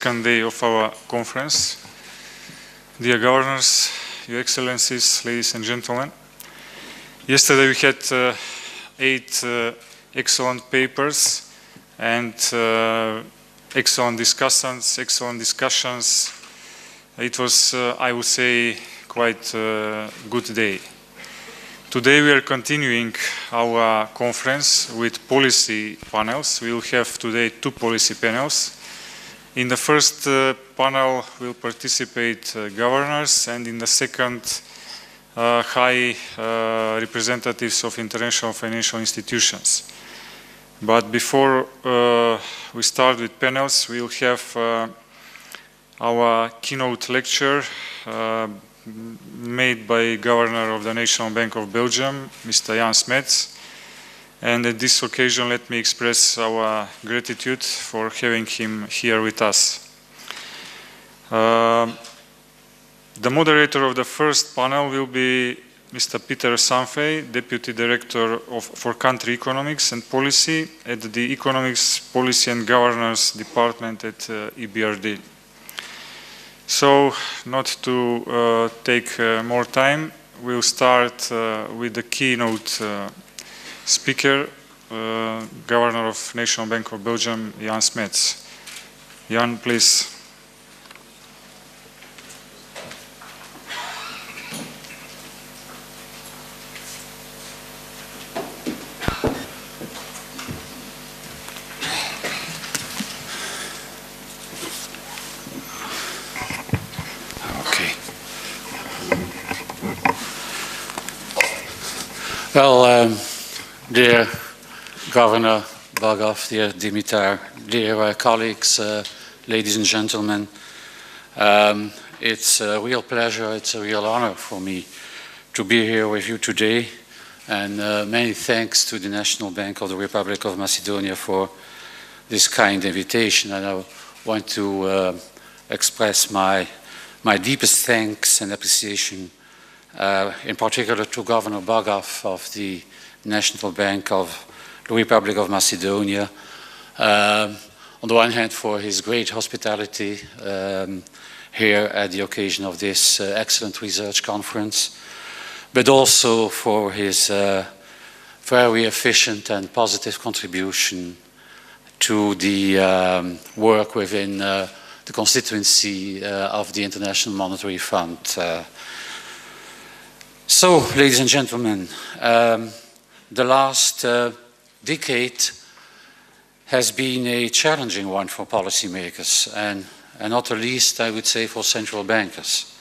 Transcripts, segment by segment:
second day of our conference. Dear governors, your excellencies, ladies and gentlemen. Yesterday we had 8 excellent papers and excellent discussions. It was, I would say, quite a good day. Today we are continuing our conference with policy panels. We will have today 2 policy panels. In the first panel will participate governors, and in the second high representatives of international financial institutions. But before we start with panels, we will have our keynote lecture made by Governor of the National Bank of Belgium, Mr. Jan Smets. And at this occasion, let me express our gratitude for having him here with us. The moderator of the first panel will be Mr. Peter Sanfey, Deputy Director for Country Economics and Policy at the Economics, Policy and Governance Department at EBRD. So, not to take more time, we'll start with the keynote speaker, Governor of National Bank of Belgium, Jan Smets. Jan, please. Well, dear Governor Bogov, dear Dimitar, dear colleagues, ladies and gentlemen, it's a real pleasure, it's a real honor for me to be here with you today, and many thanks to the National Bank of the Republic of Macedonia for this kind invitation. And I want to express my deepest thanks and appreciation in particular to Governor Bogov of the National Bank of the Republic of Macedonia, on the one hand for his great hospitality here at the occasion of this excellent research conference, but also for his very efficient and positive contribution to the work within the constituency of the International Monetary Fund. So, ladies and gentlemen, the last decade has been a challenging one for policymakers, and not the least, I would say, for central bankers.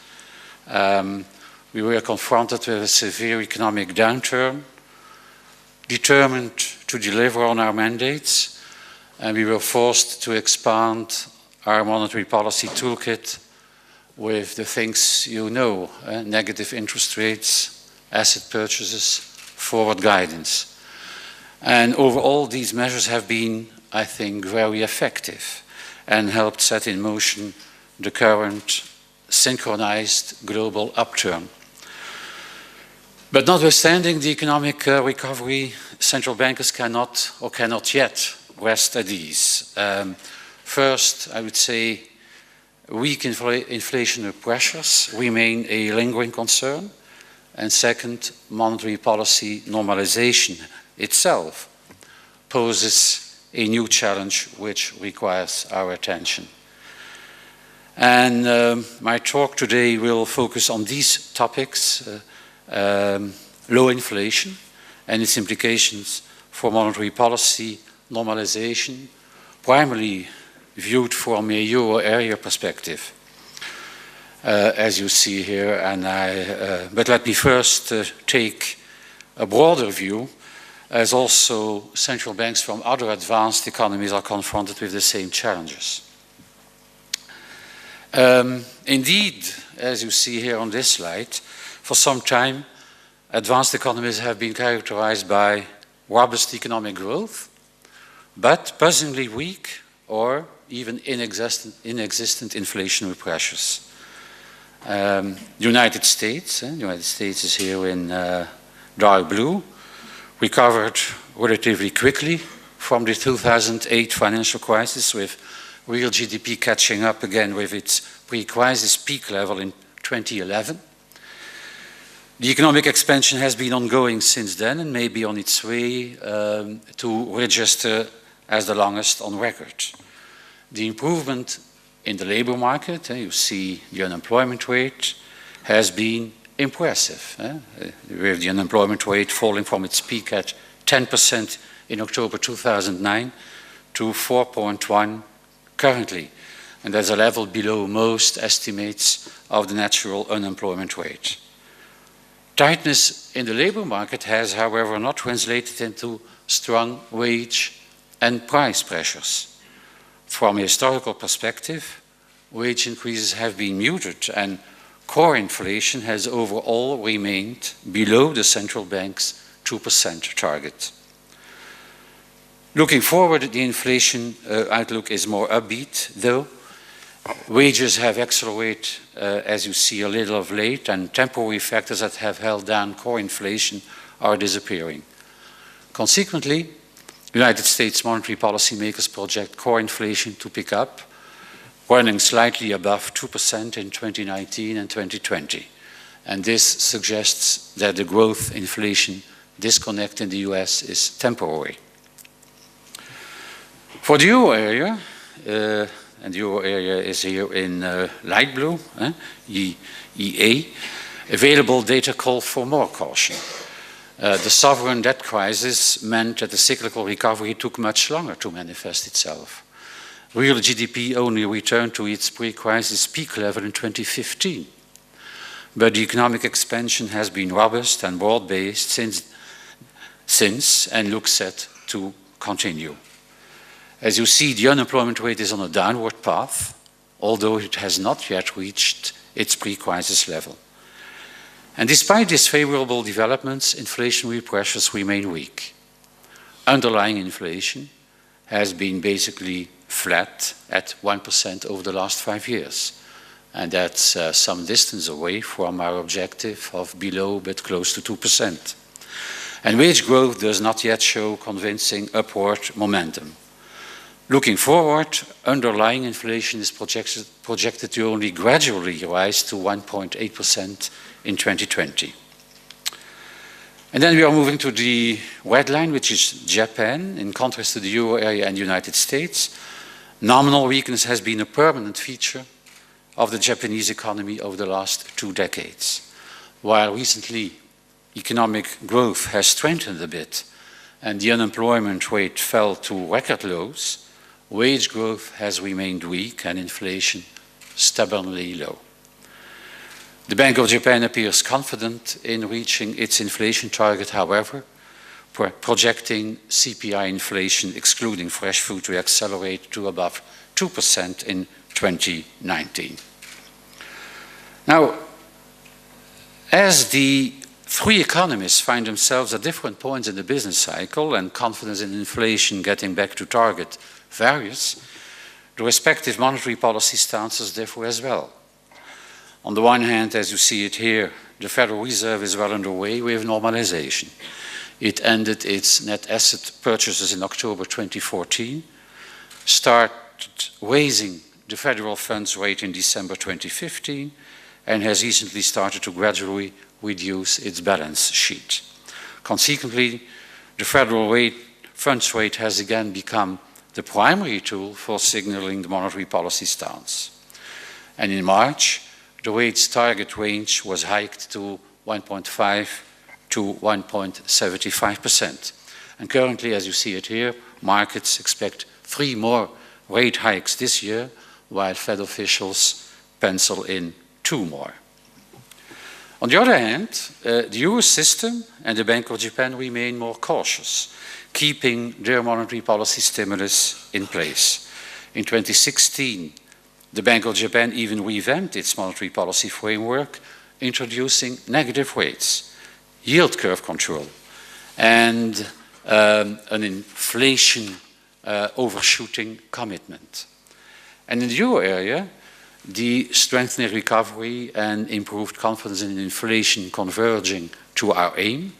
We were confronted with a severe economic downturn, determined to deliver on our mandates, and we were forced to expand our monetary policy toolkit with the things you know, negative interest rates, asset purchases, forward guidance. And overall, these measures have been, I think, very effective and helped set in motion the current synchronized global upturn. But notwithstanding the economic recovery, central bankers cannot yet rest at ease. First, I would say, weak inflationary pressures remain a lingering concern, and second, monetary policy normalization itself poses a new challenge which requires our attention. And my talk today will focus on these topics, low inflation and its implications for monetary policy normalization, primarily viewed from a euro area perspective, as you see here. But let me first take a broader view, as also central banks from other advanced economies are confronted with the same challenges. Indeed, as you see here on this slide, for some time, advanced economies have been characterized by robust economic growth, but puzzlingly weak or even inexistent inflationary pressures. The United States is here in dark blue, recovered relatively quickly from the 2008 financial crisis with real GDP catching up again with its pre-crisis peak level in 2011. The economic expansion has been ongoing since then and may be on its way to register as the longest on record. The improvement in the labor market, you see the unemployment rate, has been impressive, with the unemployment rate falling from its peak at 10% in October 2009 to 4.1% currently, and that's a level below most estimates of the natural unemployment rate. Tightness in the labor market has, however, not translated into strong wage and price pressures. From a historical perspective, wage increases have been muted and core inflation has overall remained below the central bank's 2% target. Looking forward, the inflation outlook is more upbeat, though. Wages have accelerated, as you see, a little of late, and temporary factors that have held down core inflation are disappearing. Consequently, United States monetary policy makers project core inflation to pick up, running slightly above 2% in 2019 and 2020. And this suggests that the growth inflation disconnect in the US is temporary. For the euro area, and the euro area is here in light blue, EA, available data call for more caution. The sovereign debt crisis meant that the cyclical recovery took much longer to manifest itself. Real GDP only returned to its pre-crisis peak level in 2015. But the economic expansion has been robust and broad-based since and looks set to continue. As you see, the unemployment rate is on a downward path, although it has not yet reached its pre-crisis level. And despite these favorable developments, inflationary pressures remain weak. Underlying inflation has been basically flat at 1% over the last 5 years. And that's some distance away from our objective of below but close to 2%. And wage growth does not yet show convincing upward momentum. Looking forward, underlying inflation is projected to only gradually rise to 1.8% in 2020. And then we are moving to the red line, which is Japan. In contrast to the euro area and United States, nominal weakness has been a permanent feature of the Japanese economy over the last 2 decades. While recently economic growth has strengthened a bit and the unemployment rate fell to record lows, wage growth has remained weak and inflation stubbornly low. The Bank of Japan appears confident in reaching its inflation target, however, projecting CPI inflation excluding fresh food to accelerate to above 2% in 2019. Now, as the 3 economists find themselves at different points in the business cycle and confidence in inflation getting back to target varies, the respective monetary policy stances differ as well. On the one hand, as you see it here, the Federal Reserve is well underway with normalization. It ended its net asset purchases in October 2014, started raising the federal funds rate in December 2015, and has recently started to gradually reduce its balance sheet. Consequently, the federal funds rate has again become the primary tool for signaling the monetary policy stance. And in March, the rate's target range was hiked to 1.5 to 1.75%. And currently, as you see it here, markets expect 3 more rate hikes this year, while Fed officials pencil in 2 more. On the other hand, the euro system and the Bank of Japan remain more cautious, keeping their monetary policy stimulus in place. In 2016, the Bank of Japan even revamped its monetary policy framework, introducing negative rates, yield curve control, and an inflation overshooting commitment. And in the euro area, the strengthening recovery and improved confidence in inflation converging to our aim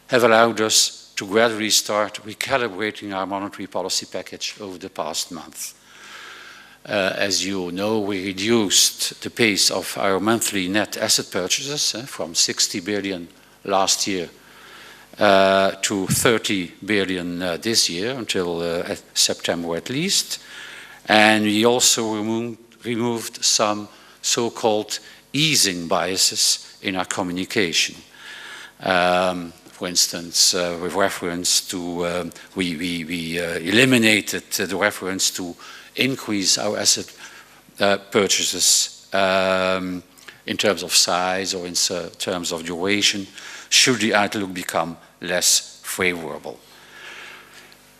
have allowed us to gradually start recalibrating our monetary policy package over the past month. As you know, we reduced the pace of our monthly net asset purchases from 60 billion last year to 30 billion this year, until September at least. And we also removed some so-called easing biases in our communication. For instance, with reference to, we eliminated the reference to increase our asset purchases in terms of size or in terms of duration, should the outlook become less favorable.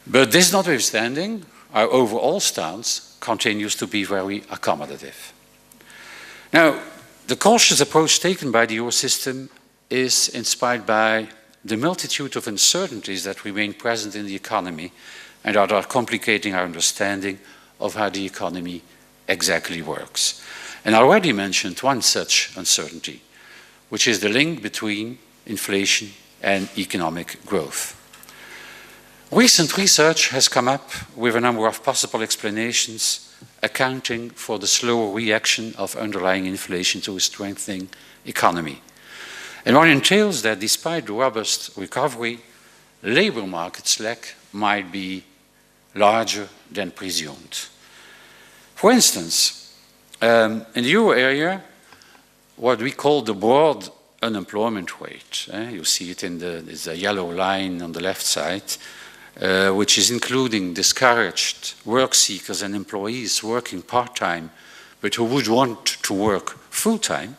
But this notwithstanding, our overall stance continues to be very accommodative. Now, the cautious approach taken by the euro system is inspired by the multitude of uncertainties that remain present in the economy and that are complicating our understanding of how the economy exactly works. And I already mentioned one such uncertainty, which is the link between inflation and economic growth. Recent research has come up with a number of possible explanations accounting for the slower reaction of underlying inflation to a strengthening economy. And one entails that despite the robust recovery, labor market slack might be larger than presumed. For instance, in the euro area, what we call the broad unemployment rate, you see it in the yellow line on the left side, which is including discouraged work seekers and employees working part-time, but who would want to work full-time,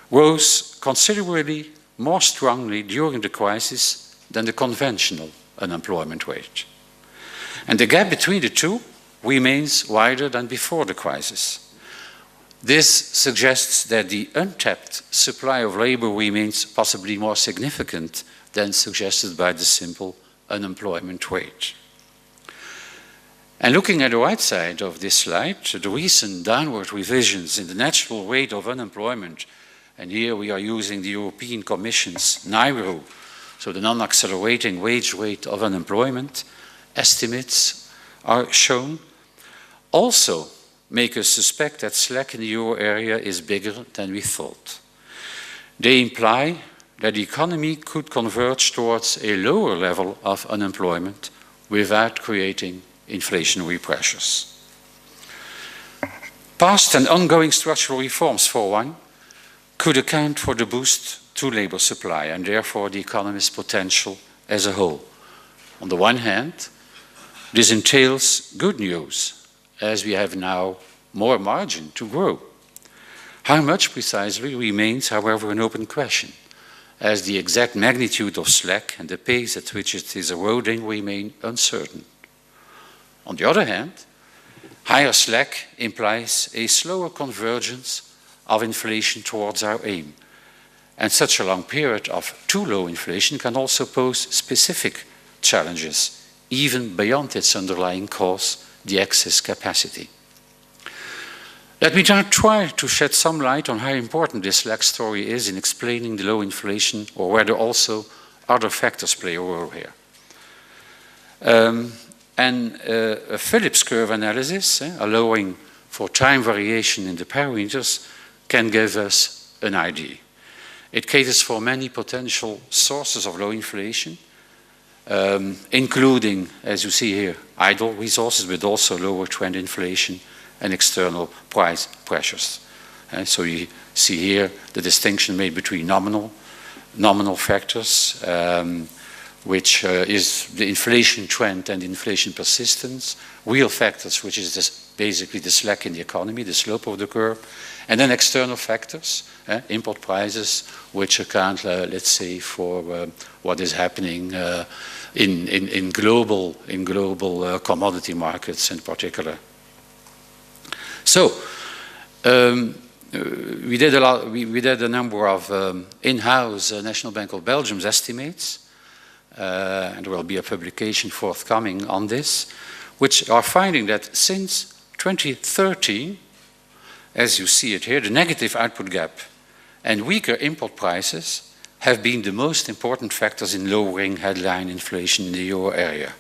rose considerably more strongly during the crisis than the conventional unemployment rate. And the gap between the two remains wider than before the crisis. This suggests that the untapped supply of labor remains possibly more significant than suggested by the simple unemployment rate. And looking at the right side of this slide, the recent downward revisions in the natural rate of unemployment, and here we are using the European Commission's NIRO, so the non-accelerating wage rate of unemployment, estimates are shown, also make us suspect that slack in the euro area is bigger than we thought. They imply that the economy could converge towards a lower level of unemployment without creating inflationary pressures. Past and ongoing structural reforms, for one, could account for the boost to labor supply and therefore the economy's potential as a whole. On the one hand, this entails good news, as we have now more margin to grow. How much precisely remains, however, an open question, as the exact magnitude of slack and the pace at which it is eroding remain uncertain. On the other hand, higher slack implies a slower convergence of inflation towards our aim. And such a long period of too low inflation can also pose specific challenges, even beyond its underlying cause, the excess capacity. Let me now try to shed some light on how important this slack story is in explaining the low inflation, or whether also other factors play a role here. A Phillips curve analysis, allowing for time variation in the parameters, can give us an idea. It caters for many potential sources of low inflation, including, as you see here, idle resources, but also lower trend inflation and external price pressures. So you see here the distinction made between nominal factors, which is the inflation trend and inflation persistence, real factors, which is basically the slack in the economy, the slope of the curve, and then external factors, import prices, which account, let's say, for what is happening in global commodity markets in particular. So we did a number of in-house National Bank of Belgium's estimates, and there will be a publication forthcoming on this, which are finding that since 2013, as you see it here, the negative output gap and weaker import prices have been the most important factors in lowering headline inflation in the euro area.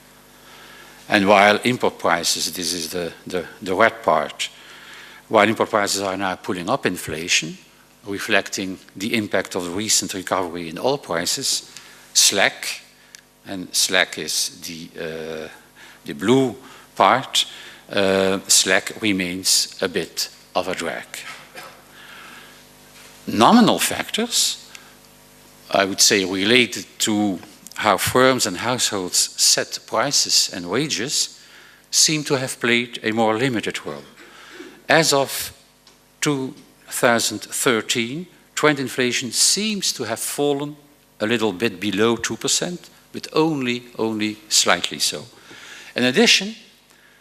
And while import prices, this is the red part, while import prices are now pulling up inflation, reflecting the impact of the recent recovery in oil prices, slack, and slack is the blue part, slack remains a bit of a drag. Nominal factors, I would say related to how firms and households set prices and wages, seem to have played a more limited role. As of 2013, trend inflation seems to have fallen a little bit below 2%, but only slightly so. In addition,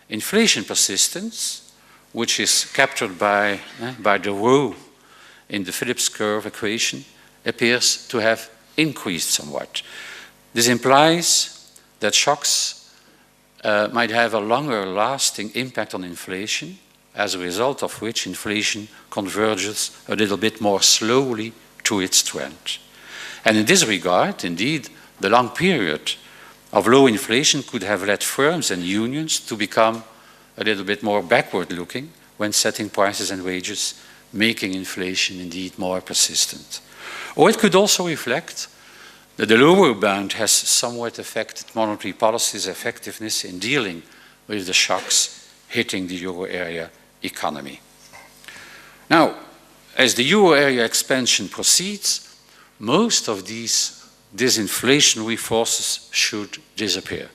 inflation persistence, which is captured by the rho in the Phillips curve equation, appears to have increased somewhat. This implies that shocks might have a longer lasting impact on inflation, as a result of which inflation converges a little bit more slowly to its trend. And in this regard, indeed, the long period of low inflation could have led firms and unions to become a little bit more backward-looking when setting prices and wages, making inflation indeed more persistent. Or it could also reflect that the lower bound has somewhat affected monetary policy's effectiveness in dealing with the shocks hitting the euro area economy. Now, as the euro area expansion proceeds, most of these disinflationary forces should disappear.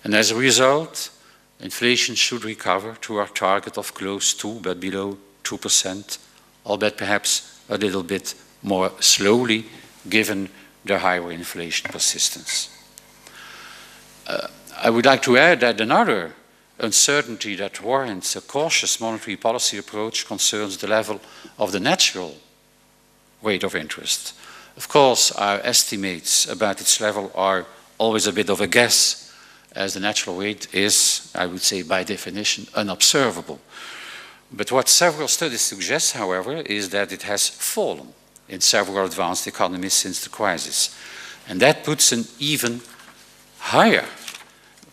And as a result, inflation should recover to our target of close to, but below 2%, albeit perhaps a little bit more slowly, given the higher inflation persistence. I would like to add that another uncertainty that warrants a cautious monetary policy approach concerns the level of the natural rate of interest. Of course, our estimates about its level are always a bit of a guess, as the natural rate is, I would say by definition, unobservable. But what several studies suggest, however, is that it has fallen in several advanced economies since the crisis. And that puts an even higher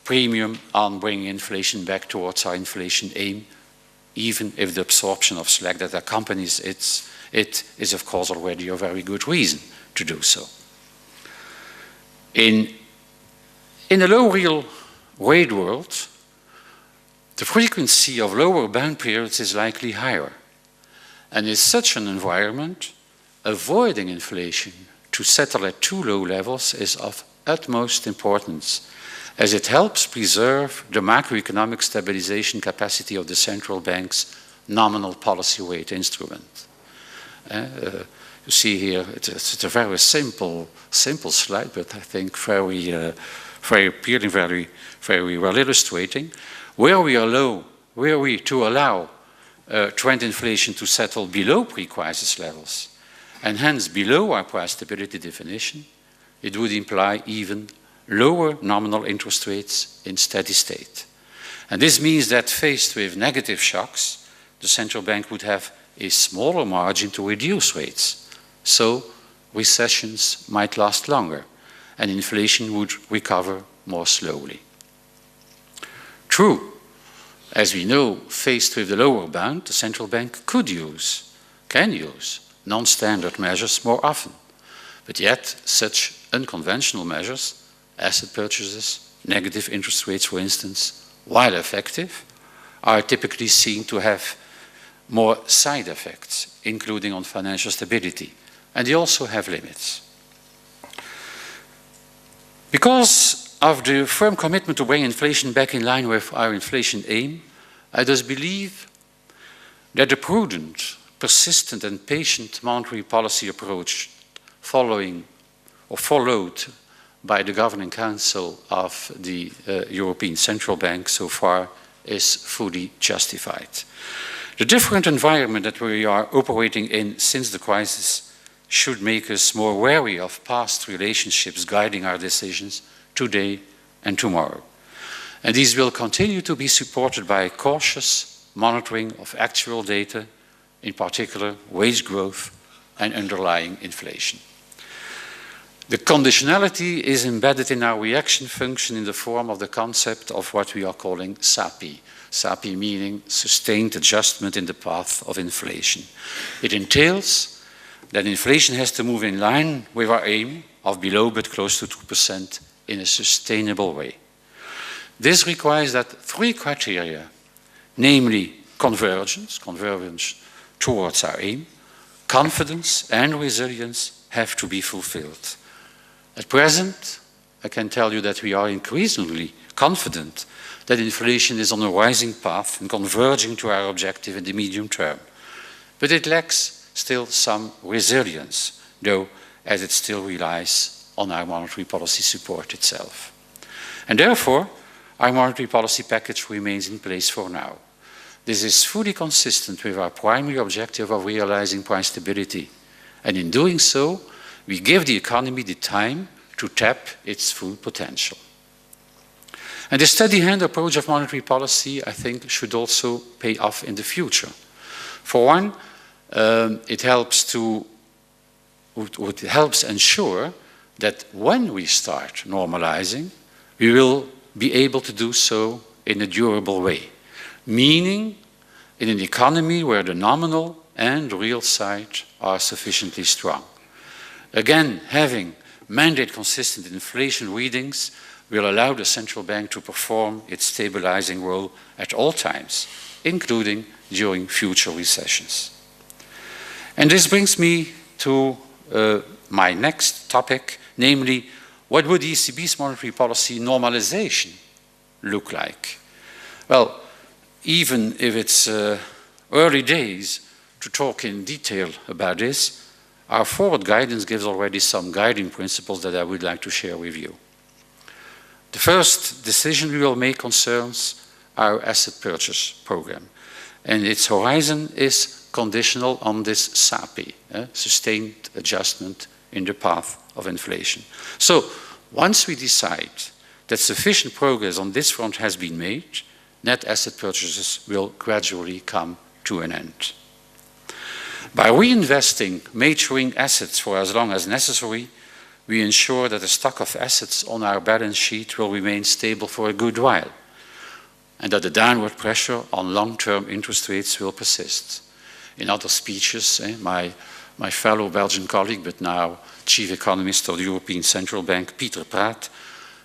premium on bringing inflation back towards our inflation aim, even if the absorption of slack that accompanies it is of course already a very good reason to do so. In a low real rate world, the frequency of lower bound periods is likely higher. And in such an environment, avoiding inflation to settle at too low levels is of utmost importance, as it helps preserve the macroeconomic stabilization capacity of the central bank's nominal policy rate instrument. You see here, it's a very simple slide, but I think very appealing, very well illustrating. Where we are low, were we to allow trend inflation to settle below pre-crisis levels, and hence below our price stability definition, it would imply even lower nominal interest rates in steady state. And this means that faced with negative shocks, the central bank would have a smaller margin to reduce rates. So recessions might last longer and inflation would recover more slowly. True, as we know, faced with the lower bound, the central bank can use non-standard measures more often. But yet, such unconventional measures, asset purchases, negative interest rates, for instance, while effective, are typically seen to have more side effects, including on financial stability, and they also have limits. Because of the firm commitment to bring inflation back in line with our inflation aim, I thus believe that the prudent, persistent and patient monetary policy approach followed by the Governing Council of the European Central Bank so far is fully justified. The different environment that we are operating in since the crisis should make us more wary of past relationships guiding our decisions today and tomorrow. And these will continue to be supported by cautious monitoring of actual data, in particular wage growth and underlying inflation. The conditionality is embedded in our reaction function in the form of the concept of what we are calling SAPI. SAPI meaning sustained adjustment in the path of inflation. It entails that inflation has to move in line with our aim of below but close to 2% in a sustainable way. This requires that three criteria, namely convergence towards our aim, confidence and resilience have to be fulfilled. At present, I can tell you that we are increasingly confident that inflation is on a rising path and converging to our objective in the medium term. But it lacks still some resilience, though, as it still relies on our monetary policy support itself. And therefore, our monetary policy package remains in place for now. This is fully consistent with our primary objective of realizing price stability. And in doing so, we give the economy the time to tap its full potential. And the steady-hand approach of monetary policy, I think, should also pay off in the future. For one, it helps ensure that when we start normalizing, we will be able to do so in a durable way, meaning in an economy where the nominal and real side are sufficiently strong. Again, having mandate-consistent inflation readings will allow the central bank to perform its stabilizing role at all times, including during future recessions. And this brings me to my next topic, namely, what would the ECB's monetary policy normalization look like? Well, even if it's early days to talk in detail about this, our forward guidance gives already some guiding principles that I would like to share with you. The first decision we will make concerns our asset purchase program, and its horizon is conditional on this SAPI, sustained adjustment in the path of inflation. So, once we decide that sufficient progress on this front has been made, net asset purchases will gradually come to an end. By reinvesting maturing assets for as long as necessary, we ensure that the stock of assets on our balance sheet will remain stable for a good while, and that the downward pressure on long-term interest rates will persist. In other speeches, my fellow Belgian colleague, but now chief economist of the European Central Bank, Pieter Praat,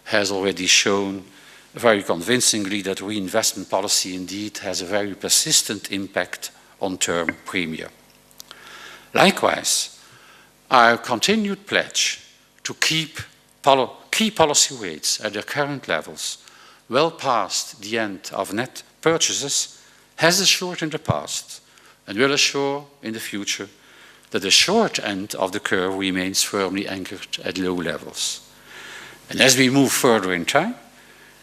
has already shown very convincingly that reinvestment policy indeed has a very persistent impact on term premia. Likewise, our continued pledge to keep key policy rates at their current levels well past the end of net purchases has assured in the past and will assure in the future that the short end of the curve remains firmly anchored at low levels. And as we move further in time,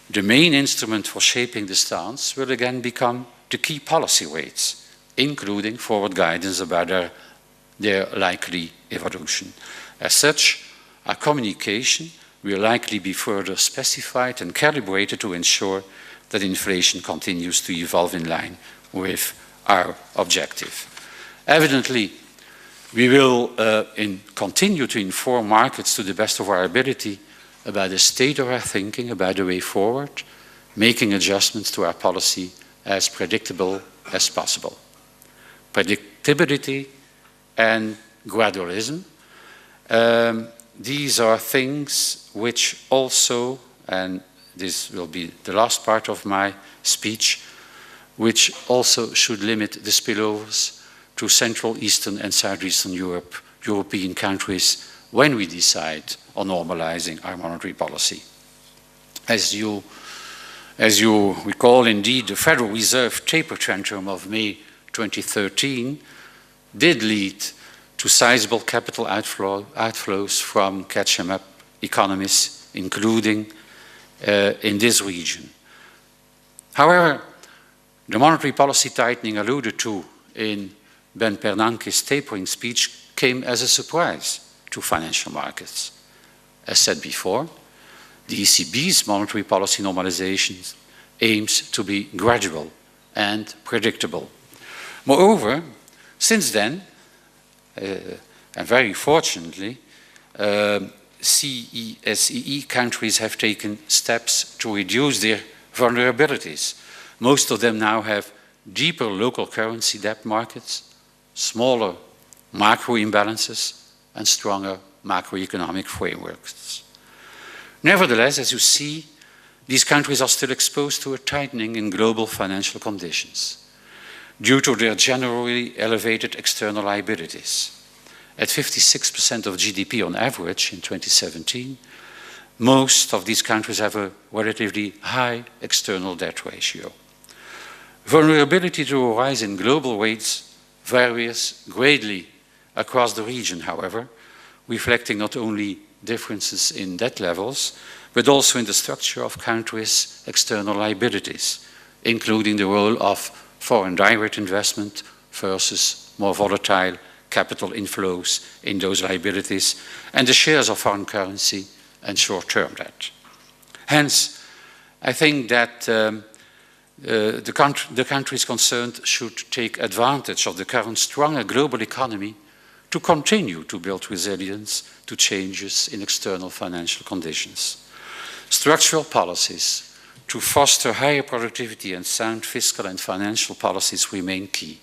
the main instrument for shaping the stance will again become the key policy rates, including forward guidance about their likely evolution. As such, our communication will likely be further specified and calibrated to ensure that inflation continues to evolve in line with our objective. Evidently, we will continue to inform markets to the best of our ability about the state of our thinking, about the way forward, making adjustments to our policy as predictable as possible. Predictability and gradualism, these are things which also, and this will be the last part of my speech, which also should limit the spillovers to Central, Eastern and Southeastern European countries when we decide on normalizing our monetary policy. As you recall, indeed, the Federal Reserve taper tantrum of May 2013 did lead to sizable capital outflows from catch-em-up economies, including in this region. However, the monetary policy tightening alluded to in Ben Bernanke's tapering speech came as a surprise to financial markets. As said before, the ECB's monetary policy normalization aims to be gradual and predictable. Moreover, since then, and very fortunately, CESEE countries have taken steps to reduce their vulnerabilities. Most of them now have deeper local currency debt markets, smaller macro imbalances, and stronger macroeconomic frameworks. Nevertheless, as you see, these countries are still exposed to a tightening in global financial conditions due to their generally elevated external liabilities. At 56% of GDP on average in 2017, most of these countries have a relatively high external debt ratio. Vulnerability to a rise in global rates varies greatly across the region, however, reflecting not only differences in debt levels, but also in the structure of countries' external liabilities, including the role of foreign direct investment versus more volatile capital inflows in those liabilities, and the shares of foreign currency and short-term debt. Hence, I think that the countries concerned should take advantage of the current stronger global economy to continue to build resilience to changes in external financial conditions. Structural policies to foster higher productivity and sound fiscal and financial policies remain key.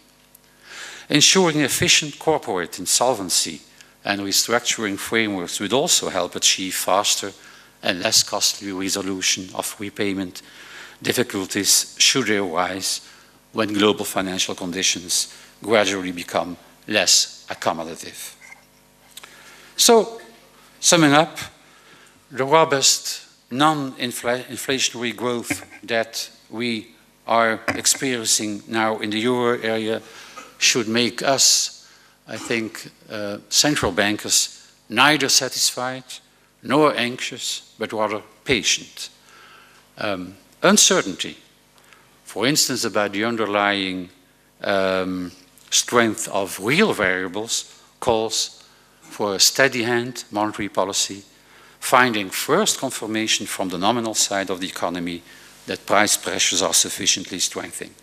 Ensuring efficient corporate insolvency and restructuring frameworks would also help achieve faster and less costly resolution of repayment difficulties should they arise when global financial conditions gradually become less accommodative. So, summing up, the robust non-inflationary growth that we are experiencing now in the euro area should make us, I think, central bankers neither satisfied nor anxious, but rather patient. Uncertainty, for instance, about the underlying strength of real variables, calls for a steady-hand monetary policy, finding first confirmation from the nominal side of the economy that price pressures are sufficiently strengthening.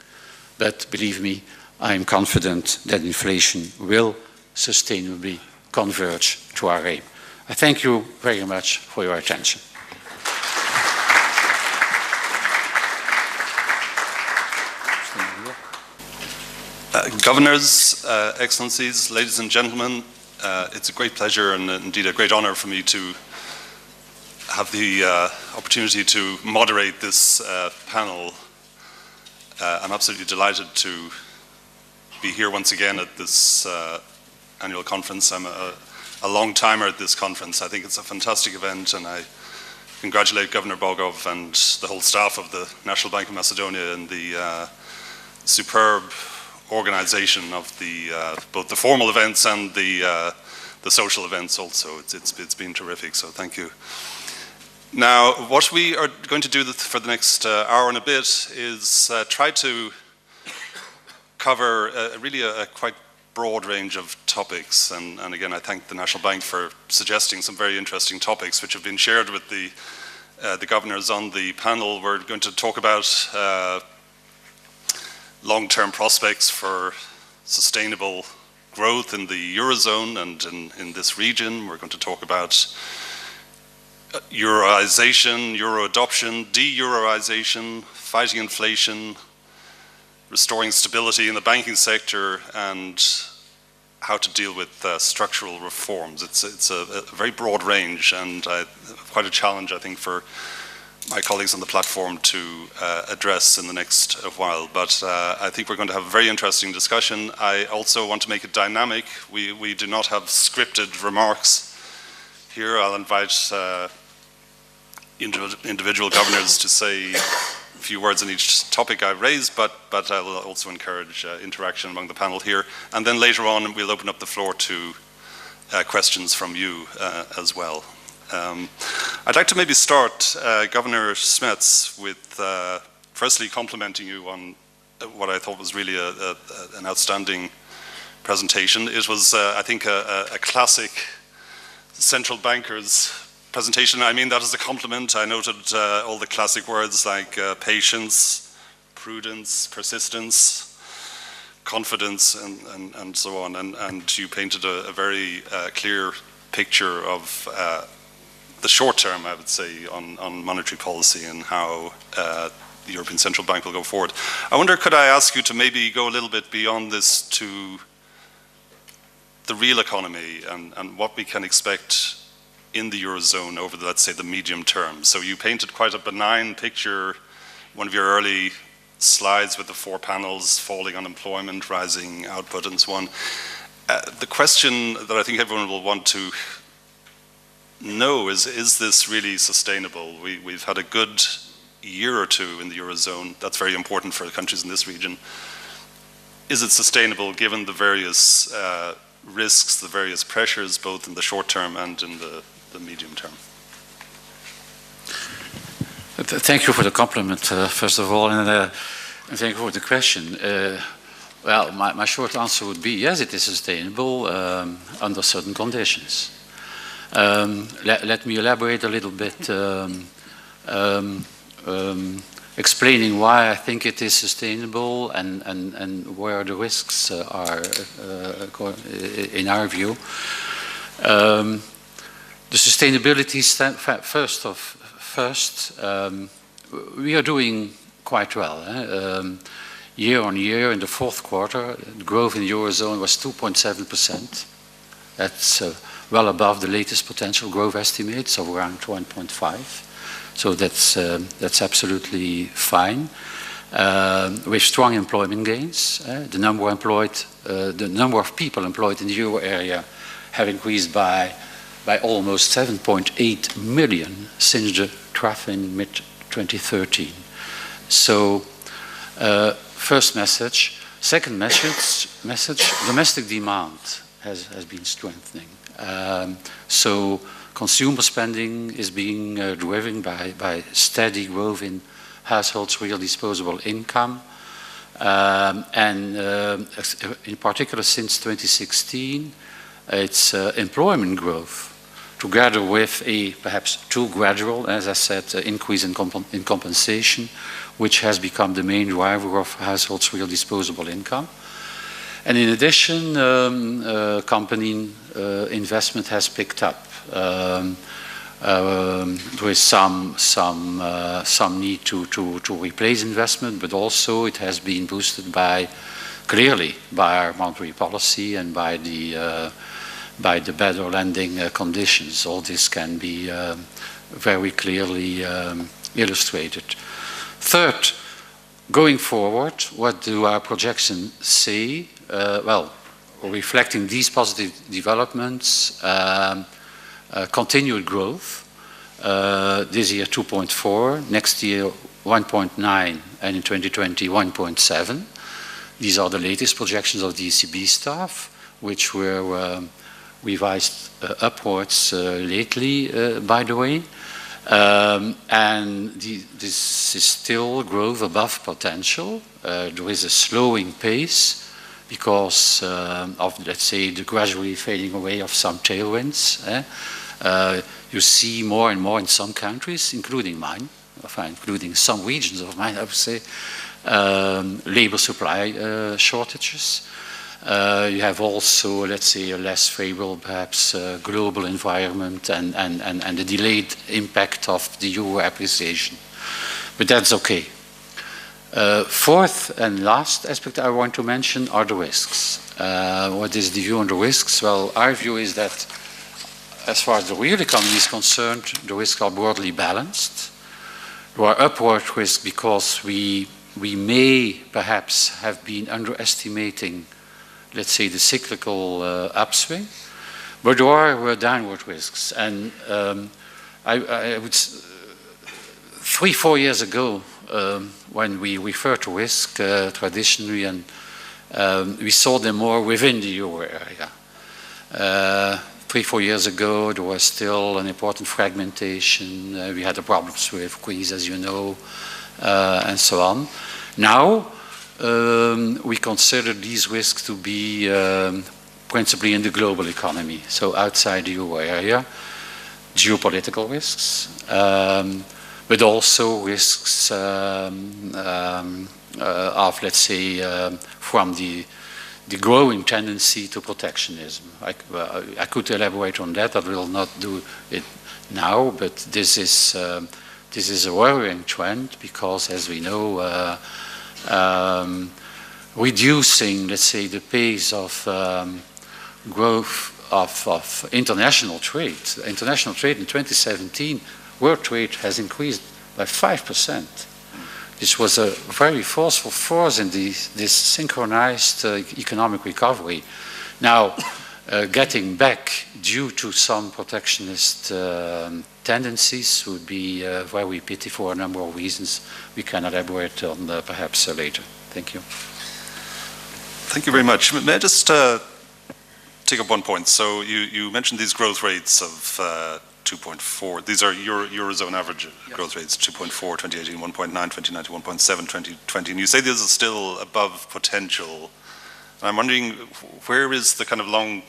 But believe me, I am confident that inflation will sustainably converge to our aim. I thank you very much for your attention. Governors, Excellencies, ladies and gentlemen, it's a great pleasure and indeed a great honor for me to have the opportunity to moderate this panel. I'm absolutely delighted to be here once again at this annual conference. I'm a long timer at this conference. I think it's a fantastic event, and I congratulate Governor Bogov and the whole staff of the National Bank of Macedonia and the superb organization of the both the formal events and the social events also. It's been terrific, so thank you. Now, what we are going to do for the next hour and a bit is try to cover really a quite broad range of topics, and again I thank the National Bank for suggesting some very interesting topics which have been shared with the governors on the panel. We're going to talk about long-term prospects for sustainable growth in the Eurozone and in this region. We're going to talk about Euroization, Euro adoption, de-Euroization, fighting inflation, restoring stability in the banking sector, and how to deal with structural reforms. It's a very broad range, and quite a challenge, I think, for my colleagues on the platform to address in the next while. But I think we're going to have a very interesting discussion. I also want to make it dynamic. We do not have scripted remarks here. I'll invite individual governors to say a few words on each topic I've raised, but I will also encourage interaction among the panel here. And then later on, we'll open up the floor to questions from you as well. I'd like to maybe start, Governor Smets, with firstly complimenting you on what I thought was really an outstanding presentation. It was, I think, a classic central banker's presentation. I mean that as a compliment. I noted all the classic words like patience, prudence, persistence, confidence, and so on. And you painted a very clear picture of the short term, I would say, on monetary policy and how the European Central Bank will go forward. I wonder, could I ask you to maybe go a little bit beyond this to the real economy and what we can expect in the Eurozone over, let's say, the medium term. So you painted quite a benign picture, one of your early slides with the 4 panels, falling unemployment, rising output, and so on. The question that I think everyone will want to know is this really sustainable? We've had a good year or two in the Eurozone. That's very important for the countries in this region. Is it sustainable given the various risks, the various pressures, both in the short term and in the medium term? Thank you for the compliment, first of all, and thank you for the question. Well, my short answer would be yes, it is sustainable under certain conditions. Let me elaborate a little bit, explaining why I think it is sustainable and where the risks are in our view. The sustainability first, we are doing quite well. Year on year, in the fourth quarter, the growth in the Eurozone was 2.7%. That's well above the latest potential growth estimates of around 1.5. So that's absolutely fine. With strong employment gains, the number of people employed in the euro area have increased by almost 7.8 million since the trough in mid-2013. So, first message. Second message, domestic demand has been strengthening. So consumer spending is being driven by steady growth in households' real disposable income. And in particular since 2016, it's employment growth, together with a perhaps too gradual, as I said, increase in compensation, which has become the main driver of households' real disposable income. And in addition, company investment has picked up. There is some need to replace investment, but also it has been boosted clearly by our monetary policy and by the better lending conditions. All this can be very clearly illustrated. Third, going forward, what do our projections say? Well, reflecting these positive developments, continued growth. This year 2.4, next year 1.9, and in 2020 1.7. These are the latest projections of the ECB staff, which were revised upwards lately, by the way. And this is still growth above potential. There is a slowing pace because of, let's say, the gradually fading away of some tailwinds. You see more and more in some countries, including mine, including some regions of mine, I would say, labor supply shortages. You have also, let's say, a less favorable, perhaps, global environment and the delayed impact of the euro appreciation. But that's okay. Fourth and last aspect I want to mention are the risks. What is the view on the risks? Well, our view is that as far as the real economy is concerned, the risks are broadly balanced. There are upward risks because we may perhaps have been underestimating, let's say, the cyclical upswing, but there are downward risks. And I would, 3-4 years ago, when we refer to risk traditionally, and we saw them more within the euro area. 3-4 years ago, there was still an important fragmentation. We had the problems with Greece, as you know, and so on. Now, we consider these risks to be principally in the global economy, so outside the euro area, geopolitical risks, but also risks of, let's say, from the the growing tendency to protectionism. I could elaborate on that. I will not do it now, but this is a worrying trend because, as we know, reducing, let's say, the pace of growth of international trade. International trade in 2017, world trade has increased by 5%. This was a very forceful force in this synchronized economic recovery. Now, getting back due to some protectionist tendencies would be very pity for a number of reasons we can elaborate on perhaps later. Thank you. Thank you very much. May I just take up one point? So you mentioned these growth rates of 2.4. These are Eurozone average growth rates, 2.4, 2018, 1.9, 2019, 1.7, 2020. And you say this is still above potential. And I'm wondering, where is the kind of long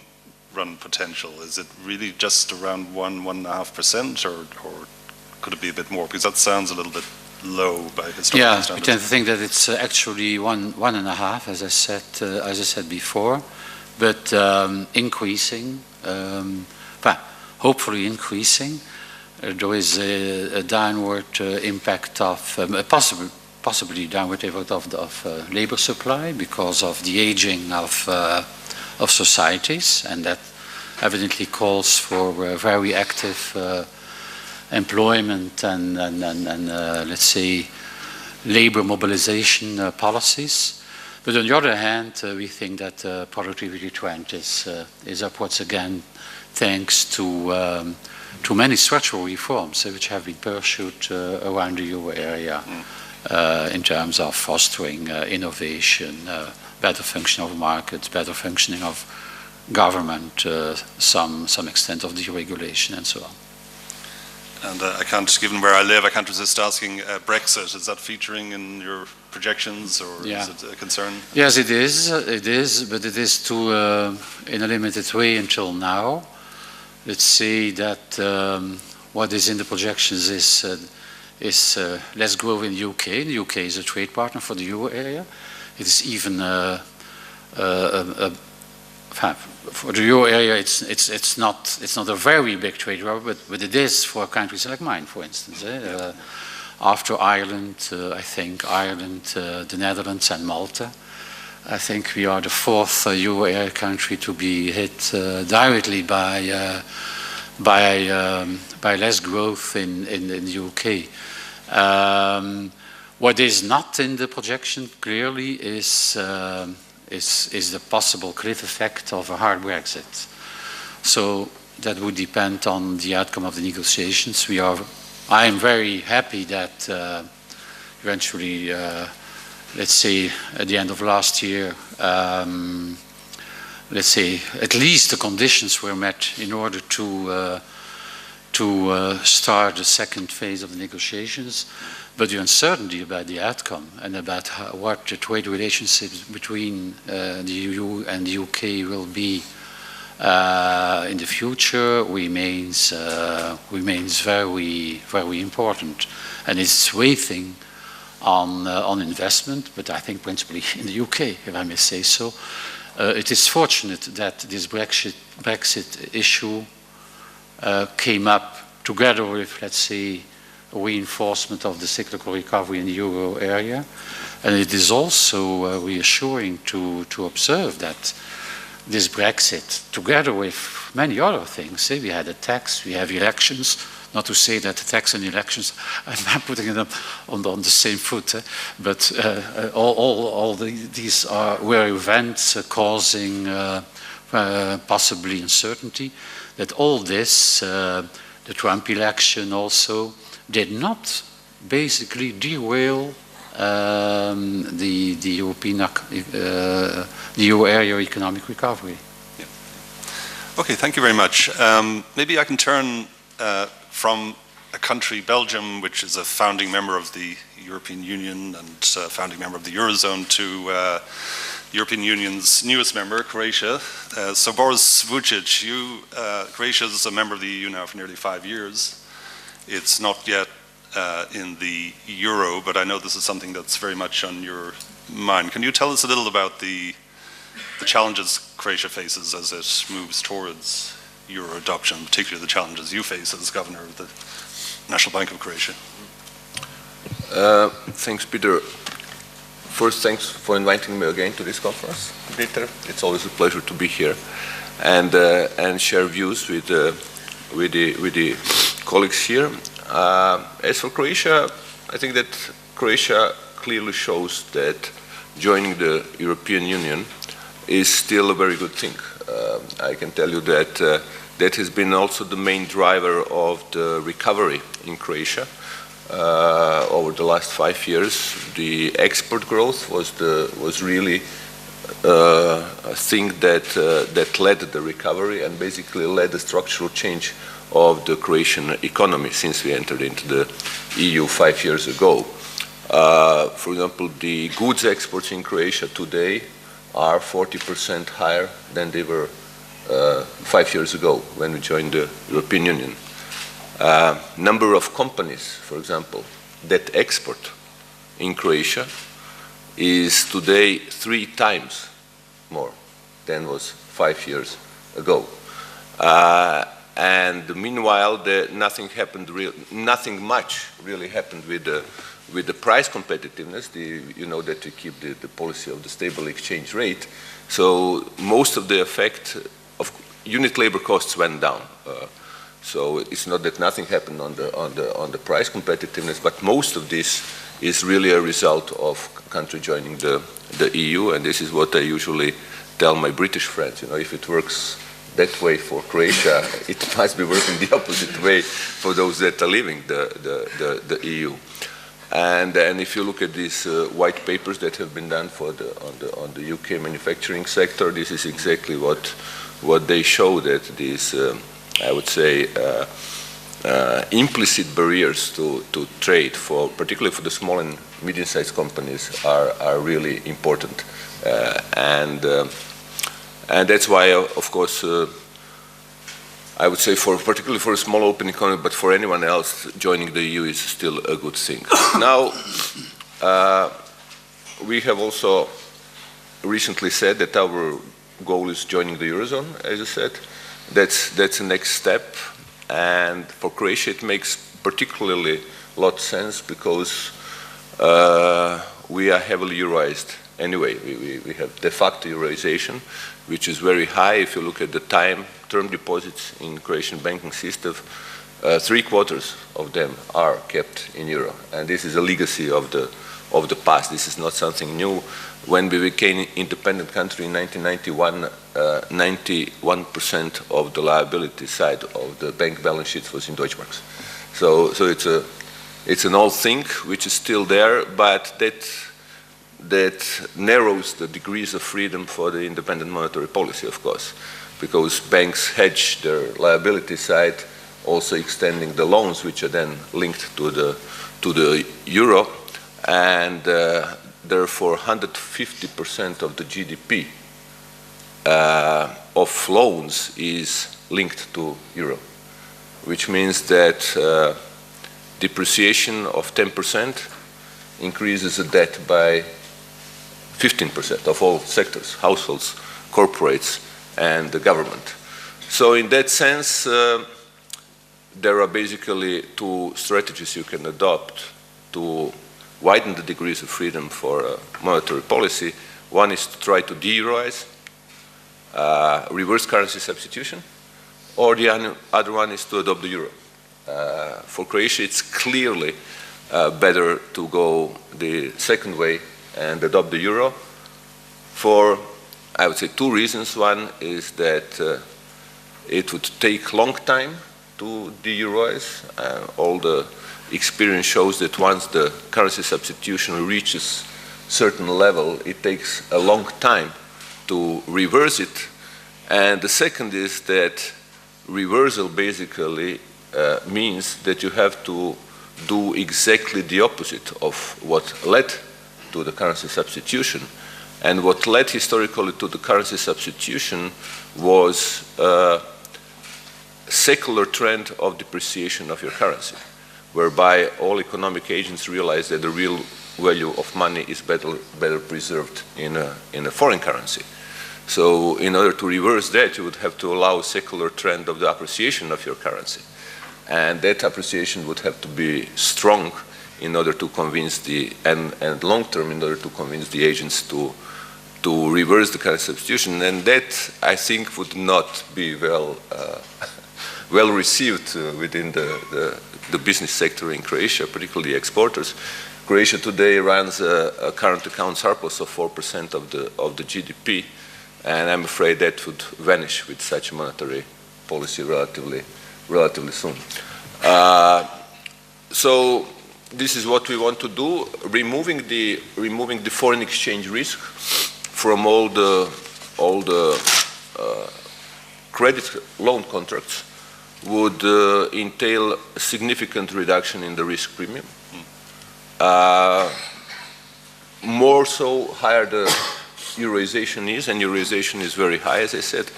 run potential? Is it really just around 1.5%, or could it be a bit more? Because that sounds a little bit low by historical standards. Yeah, I tend to think that it's actually 1.5, as I said before, but increasing. Hopefully increasing. There is a downward impact of possibly downward impact of labor supply because of the aging of societies, and that evidently calls for very active employment and let's say labor mobilization policies. But on the other hand, we think that the productivity trend is upwards again, thanks to many structural reforms which have been pursued around the euro area in terms of fostering innovation, better functioning of markets, better functioning of government, some extent of deregulation and so on. And I can't, given where I live, I can't resist asking, Brexit, is that featuring in your projections, or is it a concern? Yes, it is, but it is in a limited way until now. Let's say that what is in the projections is less growth in the UK. The UK is a trade partner for the euro area. It is even for the euro area. It's not a very big trade route, but it is for countries like mine, for instance. After Ireland, I think Ireland, the Netherlands, and Malta. I think we are the fourth euro area country to be hit directly by less growth in the UK. What is not in the projection clearly is the possible cliff effect of a hard Brexit. So that would depend on the outcome of the negotiations. I am very happy that eventually. Let's say at the end of last year, let's say at least the conditions were met in order to start the second phase of the negotiations. But the uncertainty about the outcome and about what the trade relationships between the EU and the UK will be in the future remains very, very important, and it's waiting on investment, but I think principally in the UK, if I may say so. It is fortunate that this Brexit issue came up together with, let's say, a reinforcement of the cyclical recovery in the euro area. And it is also reassuring to observe that this Brexit, together with many other things, we had a tax, we have elections. Not to say that the tax and elections, I'm putting them on the same foot, but all these were events causing possibly uncertainty. That all this, the Trump election also, did not basically derail the euro area economic recovery. Yeah. Okay, thank you very much. Maybe I can turn from a country, Belgium, which is a founding member of the European Union and founding member of the Eurozone, to the European Union's newest member, Croatia. So Boris Vujcic, Croatia is a member of the EU now for nearly 5 years. It's not yet in the euro, but I know this is something that's very much on your mind. Can you tell us a little about the the challenges Croatia faces as it moves towards Euro adoption, particularly the challenges you face as Governor of the National Bank of Croatia. Thanks, Peter. First, thanks for inviting me again to this conference, Peter. It's always a pleasure to be here and share views with the colleagues here. As for Croatia, I think that Croatia clearly shows that joining the European Union is still a very good thing. I can tell you that that has been also the main driver of the recovery in Croatia. Over the last 5 years, the export growth was really a thing that led the recovery and basically led the structural change of the Croatian economy since we entered into the EU 5 years ago. For example, the goods exports in Croatia today are 40% higher than they were 5 years ago when we joined the European Union. Number of companies, for example, that export in Croatia is today 3 times more than was 5 years ago. And meanwhile, nothing much really happened with the price competitiveness. You know that we keep the policy of the stable exchange rate. So most of the effect of unit labor costs went down. So it's not that nothing happened on the price competitiveness, but most of this is really a result of country joining the EU, and this is what I usually tell my British friends. You know, if it works that way for Croatia, it must be working the opposite way for those that are leaving the EU. And if you look at these white papers that have been done on the UK manufacturing sector, this is exactly what they show, that these I would say implicit barriers to trade, particularly for the small and medium-sized companies, are really important, and that's why, of course, I would say particularly for a small open economy, but for anyone else, joining the EU is still a good thing. Now, we have also recently said that our goal is joining the Eurozone, as I said. That's the next step, and for Croatia it makes particularly a lot of sense because we are heavily Euroized anyway. We have de facto Euroization, which is very high. If you look at the term deposits in Croatian banking system, 3/4 of them are kept in euro, and this is a legacy of the past. This is not something new. When we became an independent country in 1991, 91% of the liability side of the bank balance sheets was in Deutschmarks. So it's an old thing which is still there, but that narrows the degrees of freedom for the independent monetary policy, of course, because banks hedge their liability side, also extending the loans which are then linked to the euro, and therefore 150% of the GDP of loans is linked to euro, which means that depreciation of 10% increases the debt by 15% of all sectors, households, corporates, and the government. So in that sense, there are basically 2 strategies you can adopt to widen the degrees of freedom for monetary policy. One is to try to de-euroize, reverse currency substitution, or the other one is to adopt the euro. For Croatia, it's clearly better to go the second way and adopt the euro for, I would say, 2 reasons. One is that it would take a long time to de-euroize. All the experience shows that once the currency substitution reaches certain level, it takes a long time to reverse it. And the second is that reversal basically means that you have to do exactly the opposite of what led to the currency substitution. And what led historically to the currency substitution was a secular trend of depreciation of your currency, whereby all economic agents realize that the real value of money is better preserved in a foreign currency. So in order to reverse that, you would have to allow a secular trend of the appreciation of your currency. And that appreciation would have to be strong in order to convince and long term in order to convince the agents to reverse the currency substitution. And that, I think, would not be well received within the business sector in Croatia, particularly exporters. Croatia today runs a current account surplus of 4% of the GDP, and I'm afraid that would vanish with such monetary policy relatively soon. So this is what we want to do, removing the foreign exchange risk from all the credit loan contracts would entail a significant reduction in the risk premium. More so, higher the Eurozone is, and Eurozone is very high, as I said,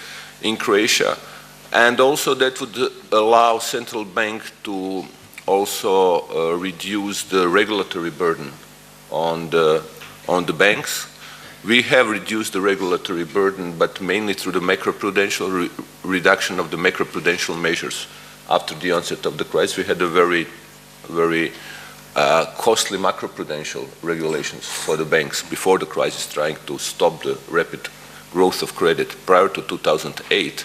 in Croatia. And also that would allow central bank to also reduce the regulatory burden on the banks. We have reduced the regulatory burden, but mainly through the macroprudential reduction of the macroprudential measures. After the onset of the crisis, we had a very costly macroprudential regulations for the banks before the crisis, trying to stop the rapid growth of credit prior to 2008.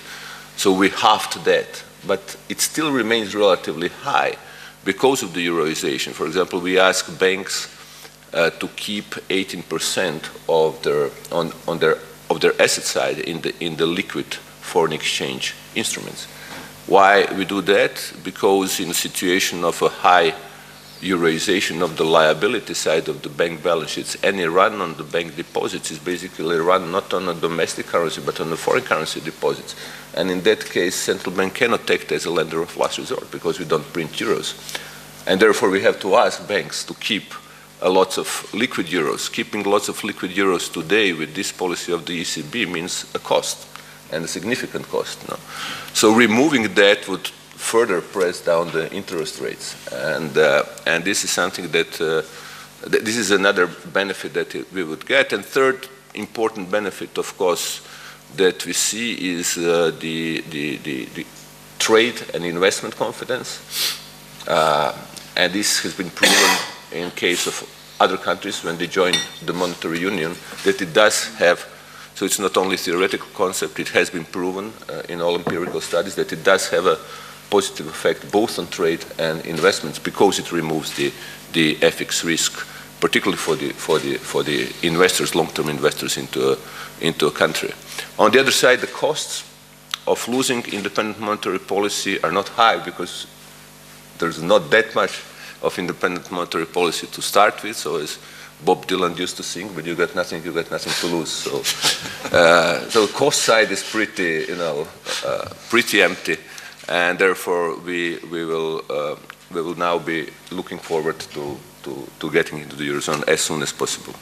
So we halved that, but it still remains relatively high because of the Eurozone. For example, we ask banks to keep 18% of their asset side in the liquid foreign exchange instruments. Why we do that? Because in a situation of a high Eurozone of the liability side of the bank balance sheets, any run on the bank deposits is basically run not on a domestic currency but on the foreign currency deposits. And in that case, central bank cannot take it as a lender of last resort because we don't print euros. And therefore we have to ask banks to keep lots of liquid euros. Keeping lots of liquid euros today with this policy of the ECB means a cost, and a significant cost. No? So removing that would further press down the interest rates, and this is something that this is another benefit that we would get. And third important benefit, of course, that we see is the trade and investment confidence, and this has been proven in case of other countries when they join the monetary union that it does have. So it's not only a theoretical concept; it has been proven in all empirical studies that it does have a positive effect both on trade and investments because it removes the FX risk, particularly for the investors, long-term investors into a country. On the other side, the costs of losing independent monetary policy are not high because there's not that much of independent monetary policy to start with. So as Bob Dylan used to sing, "But you got nothing to lose." So, so the cost side is pretty, pretty empty. And therefore, we will now be looking forward to getting into the Eurozone as soon as possible.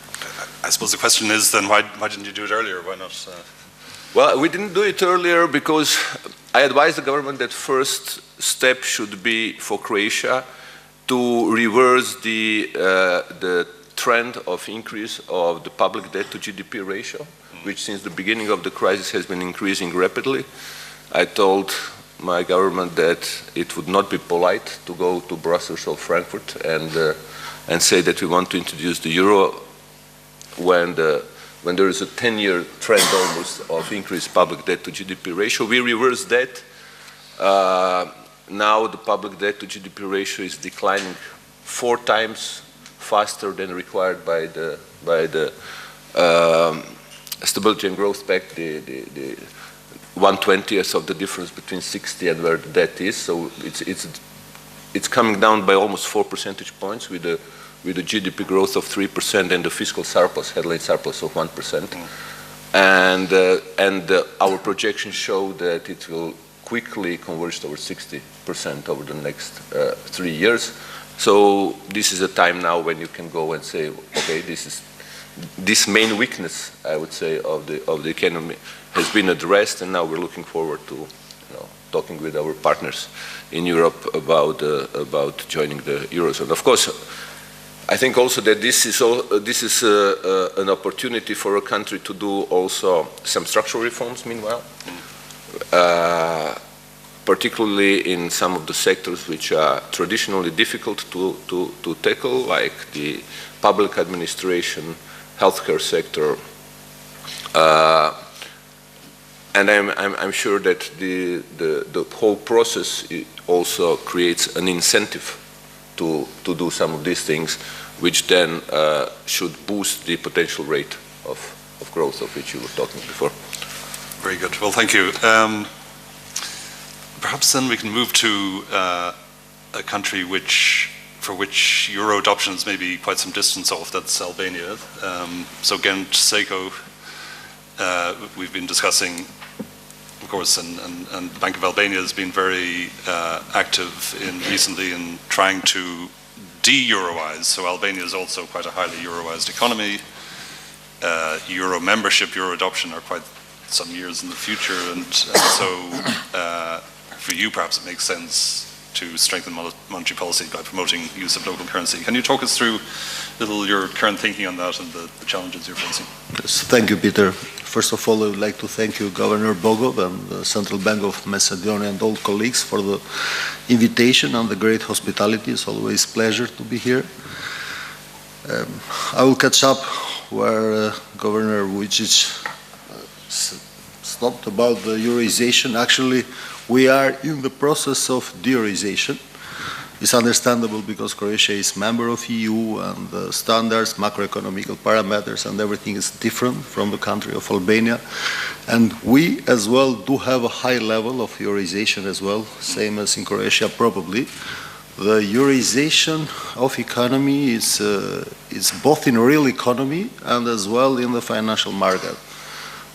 I suppose the question is then, why didn't you do it earlier? Why not? Well, we didn't do it earlier because I advised the government that first step should be for Croatia to reverse the trend of increase of the public debt to GDP ratio, which since the beginning of the crisis has been increasing rapidly. I told my government that it would not be polite to go to Brussels or Frankfurt and say that we want to introduce the euro when there is a 10-year trend almost of increased public debt to GDP ratio. We reversed that. Now the public debt to GDP ratio is declining 4 times faster than required by the Stability and Growth Pact, the 1/20th of the difference between 60 and where the debt is. So it's coming down by almost 4 percentage points with the GDP growth of 3% and the fiscal surplus, headline surplus of 1%. And our projections show that it will quickly converge towards 60% over the next 3 years. So this is a time now when you can go and say, okay, this main weakness, I would say, of the economy has been addressed, and now we're looking forward to talking with our partners in Europe about joining the Eurozone. Of course, I think also that this is an opportunity for a country to do also some structural reforms meanwhile, particularly in some of the sectors which are traditionally difficult to tackle, like the public administration, healthcare sector, and I'm sure that the whole process also creates an incentive to do some of these things, which then should boost the potential rate of growth of which you were talking before. Very good. Well, thank you. Perhaps then we can move to a country for which Euro adoption is maybe quite some distance off. That's Albania. So Gent, Sejko, we've been discussing, of course, and the Bank of Albania has been very active recently in trying to de-Euroize. So Albania is also quite a highly Euroized economy. Euro membership, Euro adoption are quite some years in the future, and so for you perhaps it makes sense to strengthen monetary policy by promoting use of local currency. Can you talk us through a little your current thinking on that and the challenges you're facing? Yes, thank you, Peter. First of all, I would like to thank you, Governor Bogov, and the Central Bank of Macedonia and all colleagues for the invitation and the great hospitality. It's always a pleasure to be here. I will catch up where Governor Vujcic stopped about the Euroization. Actually, we are in the process of de-Euroization. It's understandable because Croatia is member of EU and the standards, macroeconomical parameters and everything is different from the country of Albania. And we as well do have a high level of Euroization as well, same as in Croatia probably. The Euroization of economy is both in real economy and as well in the financial market.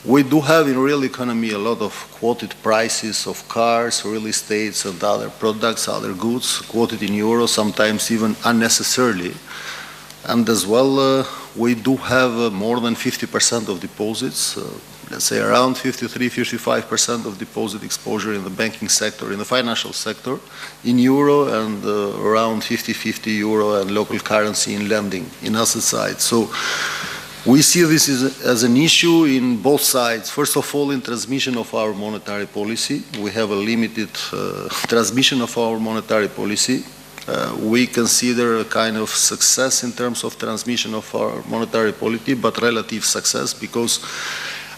We do have in real economy a lot of quoted prices of cars, real estates and other products, other goods, quoted in euro, sometimes even unnecessarily. And as well, we do have more than 50% of deposits, let's say around 53-55% of deposit exposure in the banking sector, in the financial sector, in euro, and around 50-50 euro and local currency in lending, in asset side. So we see this as an issue in both sides. First of all, in transmission of our monetary policy. We have a limited transmission of our monetary policy. We consider a kind of success in terms of transmission of our monetary policy, but relative success, because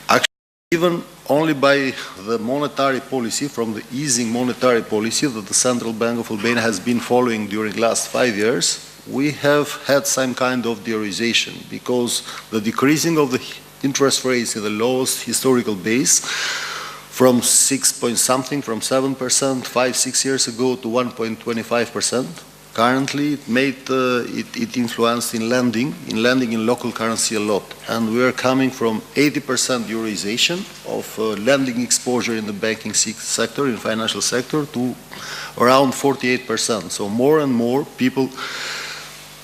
actually even only by the monetary policy, from the easing monetary policy that the Central Bank of Albania has been following during the last 5 years, we have had some kind of de-Euroization, because the decreasing of the interest rates in the lowest historical base from 6-point-something, from 7% 5-6 years ago to 1.25%. Currently, it made it influenced in lending in local currency a lot, and we are coming from 80% Euroization of lending exposure in the banking sector, in financial sector, to around 48%. So more and more people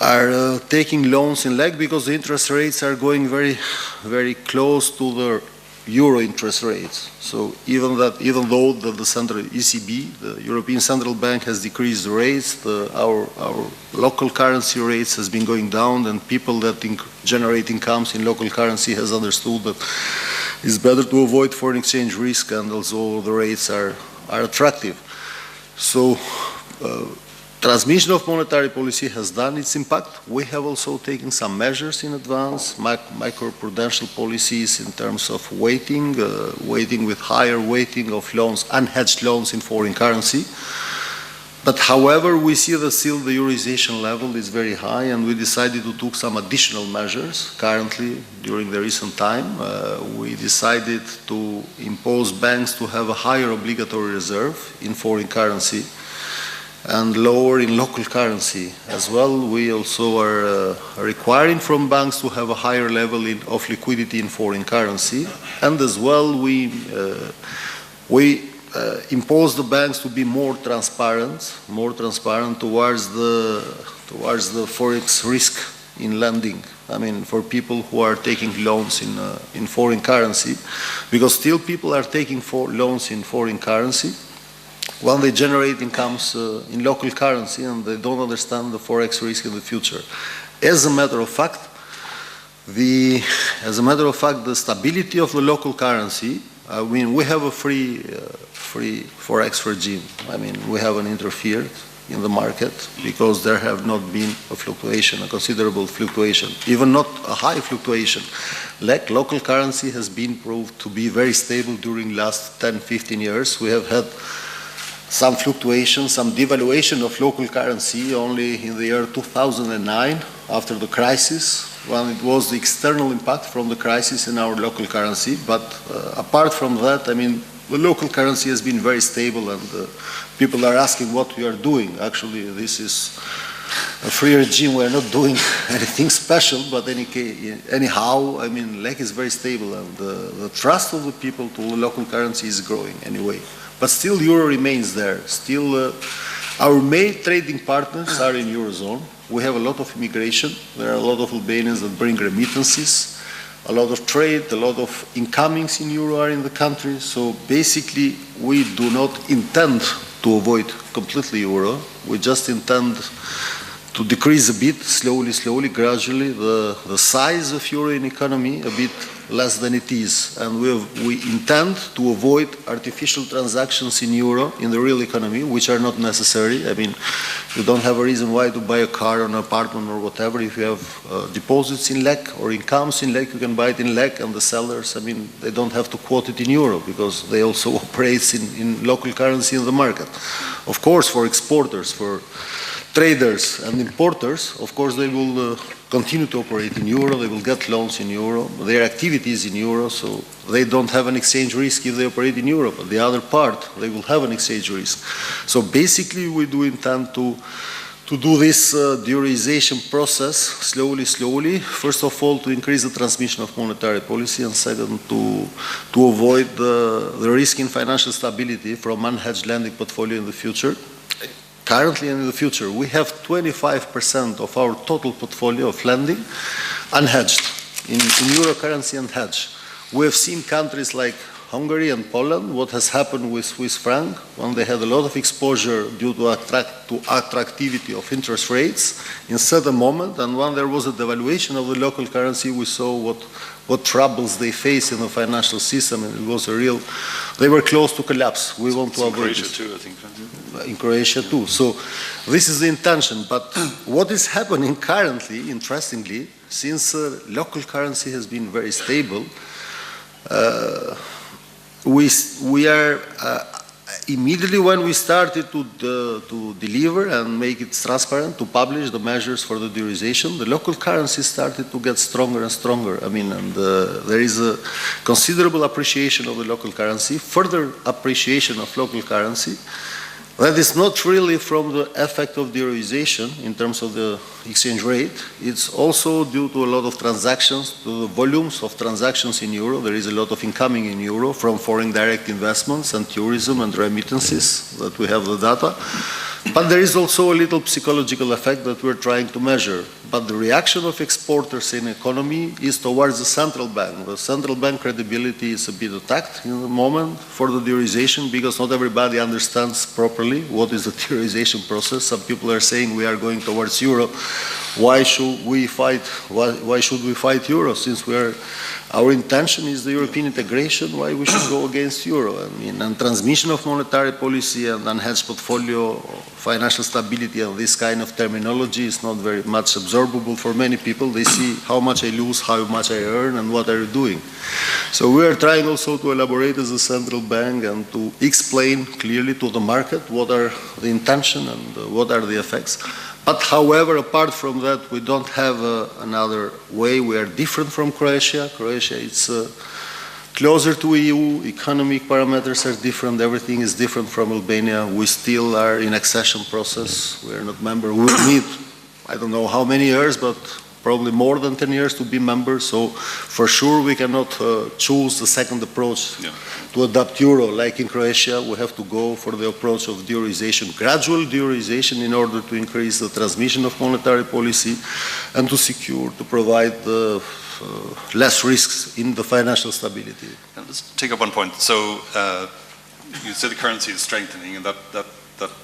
are taking loans in leg because the interest rates are going very, very close to the euro interest rates. So even though the central ECB, the European Central Bank, has decreased the rates, our local currency rates has been going down, and people that generate incomes in local currency has understood that it's better to avoid foreign exchange risk, and also the rates are attractive. So transmission of monetary policy has done its impact. We have also taken some measures in advance, microprudential policies in terms of weighting with higher weighting of loans, unhedged loans in foreign currency. But however, we see that still the Euroization level is very high, and we decided to take some additional measures currently during the recent time. We decided to impose banks to have a higher obligatory reserve in foreign currency and lower in local currency. As well, we also are requiring from banks to have a higher level of liquidity in foreign currency, and as well we impose the banks to be more transparent towards the forex risk in lending. I mean, for people who are taking loans in foreign currency, because still people are taking loans in foreign currency when they generate incomes in local currency, and they don't understand the forex risk in the future. As a matter of fact, the stability of the local currency, I mean, we have a free forex regime. I mean, we haven't interfered in the market because there have not been a fluctuation, a considerable fluctuation, even not a high fluctuation. Like local currency has been proved to be very stable during last 10, 15 years. We have had some fluctuation, some devaluation of local currency only in the year 2009 after the crisis, when it was the external impact from the crisis in our local currency. But apart from that, I mean, the local currency has been very stable, and people are asking what we are doing. Actually, this is a free regime. We are not doing anything special, but anyhow, I mean, LEC is very stable, and the trust of the people to the local currency is growing anyway. But still, euro remains there. Still, our main trading partners are in Eurozone. We have a lot of immigration. There are a lot of Albanians that bring remittances. A lot of trade, a lot of incomings in euro are in the country. So basically, we do not intend to avoid completely euro. We just intend to decrease a bit, slowly, gradually, the size of euro in economy a bit less than it is. And we intend to avoid artificial transactions in euro in the real economy, which are not necessary. I mean, you don't have a reason why to buy a car or an apartment or whatever. If you have deposits in LEC or incomes in LEC, you can buy it in LEC, and the sellers, I mean, they don't have to quote it in euro because they also operate in local currency in the market. Of course, for exporters, for traders and importers, of course, they will continue to operate in euro, they will get loans in euro, their activity is in euro, so they don't have an exchange risk if they operate in euro, but the other part, they will have an exchange risk. So basically, we do intend to do this de-euroization process slowly. First of all, to increase the transmission of monetary policy, and second, to avoid the risk in financial stability from unhedged lending portfolio in the future. Currently and in the future, we have 25% of our total portfolio of lending unhedged, in euro currency unhedged. We have seen countries like Hungary and Poland, what has happened with Swiss franc, when they had a lot of exposure due to attractivity of interest rates in certain moment, and when there was a devaluation of the local currency, we saw what troubles they face in the financial system, and it was a real, they were close to collapse. We want to avoid Croatia this. too, I think. In Croatia too. So this is the intention. But what is happening currently, interestingly, since local currency has been very stable, we are immediately when we started to deliver and make it transparent, to publish the measures for the de-euroization, the local currency started to get stronger and stronger. I mean, and there is a considerable appreciation of the local currency, further appreciation of local currency. That is not really from the effect of de-euroization in terms of the exchange rate. It's also due to a lot of transactions, to the volumes of transactions in euro. There is a lot of incoming in euro from foreign direct investments and tourism and remittances that we have the data. But there is also a little psychological effect that we're trying to measure. But the reaction of exporters in economy is towards the central bank. The central bank credibility is a bit attacked in the moment for the de-euroization because not everybody understands properly what is the de-euroization process. Some people are saying we are going towards euro. Why should we fight? Why should we fight euro? Since our intention is the European integration, why we should go against euro? I mean, and transmission of monetary policy and unhedged portfolio, financial stability, and this kind of terminology is not very much absorbable for many people. They see how much I lose, how much I earn, and what are you doing. So we are trying also to elaborate as a central bank and to explain clearly to the market what are the intention and what are the effects. But however, apart from that, we don't have another way. We are different from Croatia. Croatia is closer to EU. Economic parameters are different. Everything is different from Albania. We still are in accession process. We are not member. We will need, I don't know how many years, but probably more than 10 years to be members. So for sure, we cannot choose the second approach to adopt euro. Like in Croatia, we have to go for the approach of de-euroization, gradual de-euroization, in order to increase the transmission of monetary policy and to secure, to provide less risks in the financial stability. And let's take up one point. So you said the currency is strengthening, and that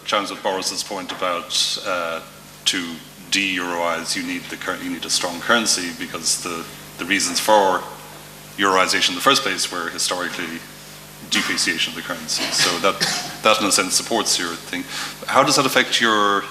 chimes with Boris's point about to de-Euroize, you need a strong currency, because the reasons for Euroization in the first place were historically depreciation of the currency. So that in a sense supports your thing. How does that affect your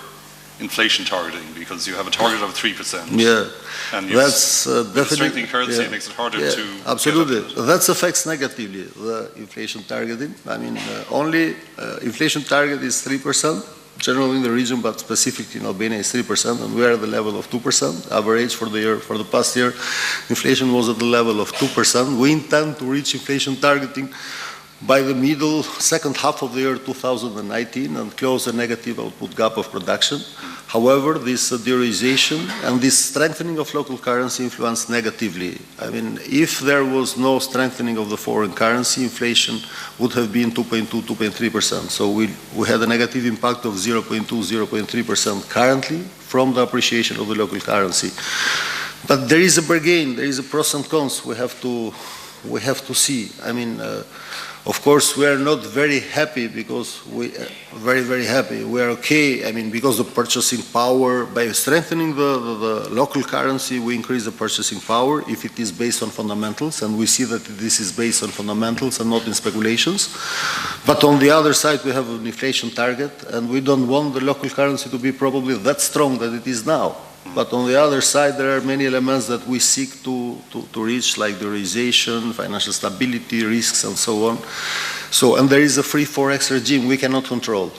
inflation targeting? Because you have a target of 3%. Yeah, and that's definitely strengthening currency, it makes it harder to. Absolutely, that affects negatively the inflation targeting. I mean, only inflation target is 3%, generally in the region, but specifically in Albania is 3%, and we are at the level of 2%. Average for the year, for the past year, inflation was at the level of 2%. We intend to reach inflation targeting by the second half of the year 2019 and close the negative output gap of production. However, this de-Euroization and this strengthening of local currency influenced negatively. I mean, if there was no strengthening of the foreign currency, inflation would have been 2.2, 2.3%. So we had a negative impact of 0.2, 0.3% currently from the appreciation of the local currency. But there is a bargain, there is a pros and cons we have to see. I mean, of course, we are not very happy because we very happy. We are okay. I mean, because the purchasing power, by strengthening the local currency, we increase the purchasing power if it is based on fundamentals, and we see that this is based on fundamentals and not in speculations. But on the other side, we have an inflation target, and we don't want the local currency to be probably that strong that it is now. But on the other side, there are many elements that we seek to reach, like dollarization, financial stability, risks, and so on. So, and there is a free forex regime we cannot control.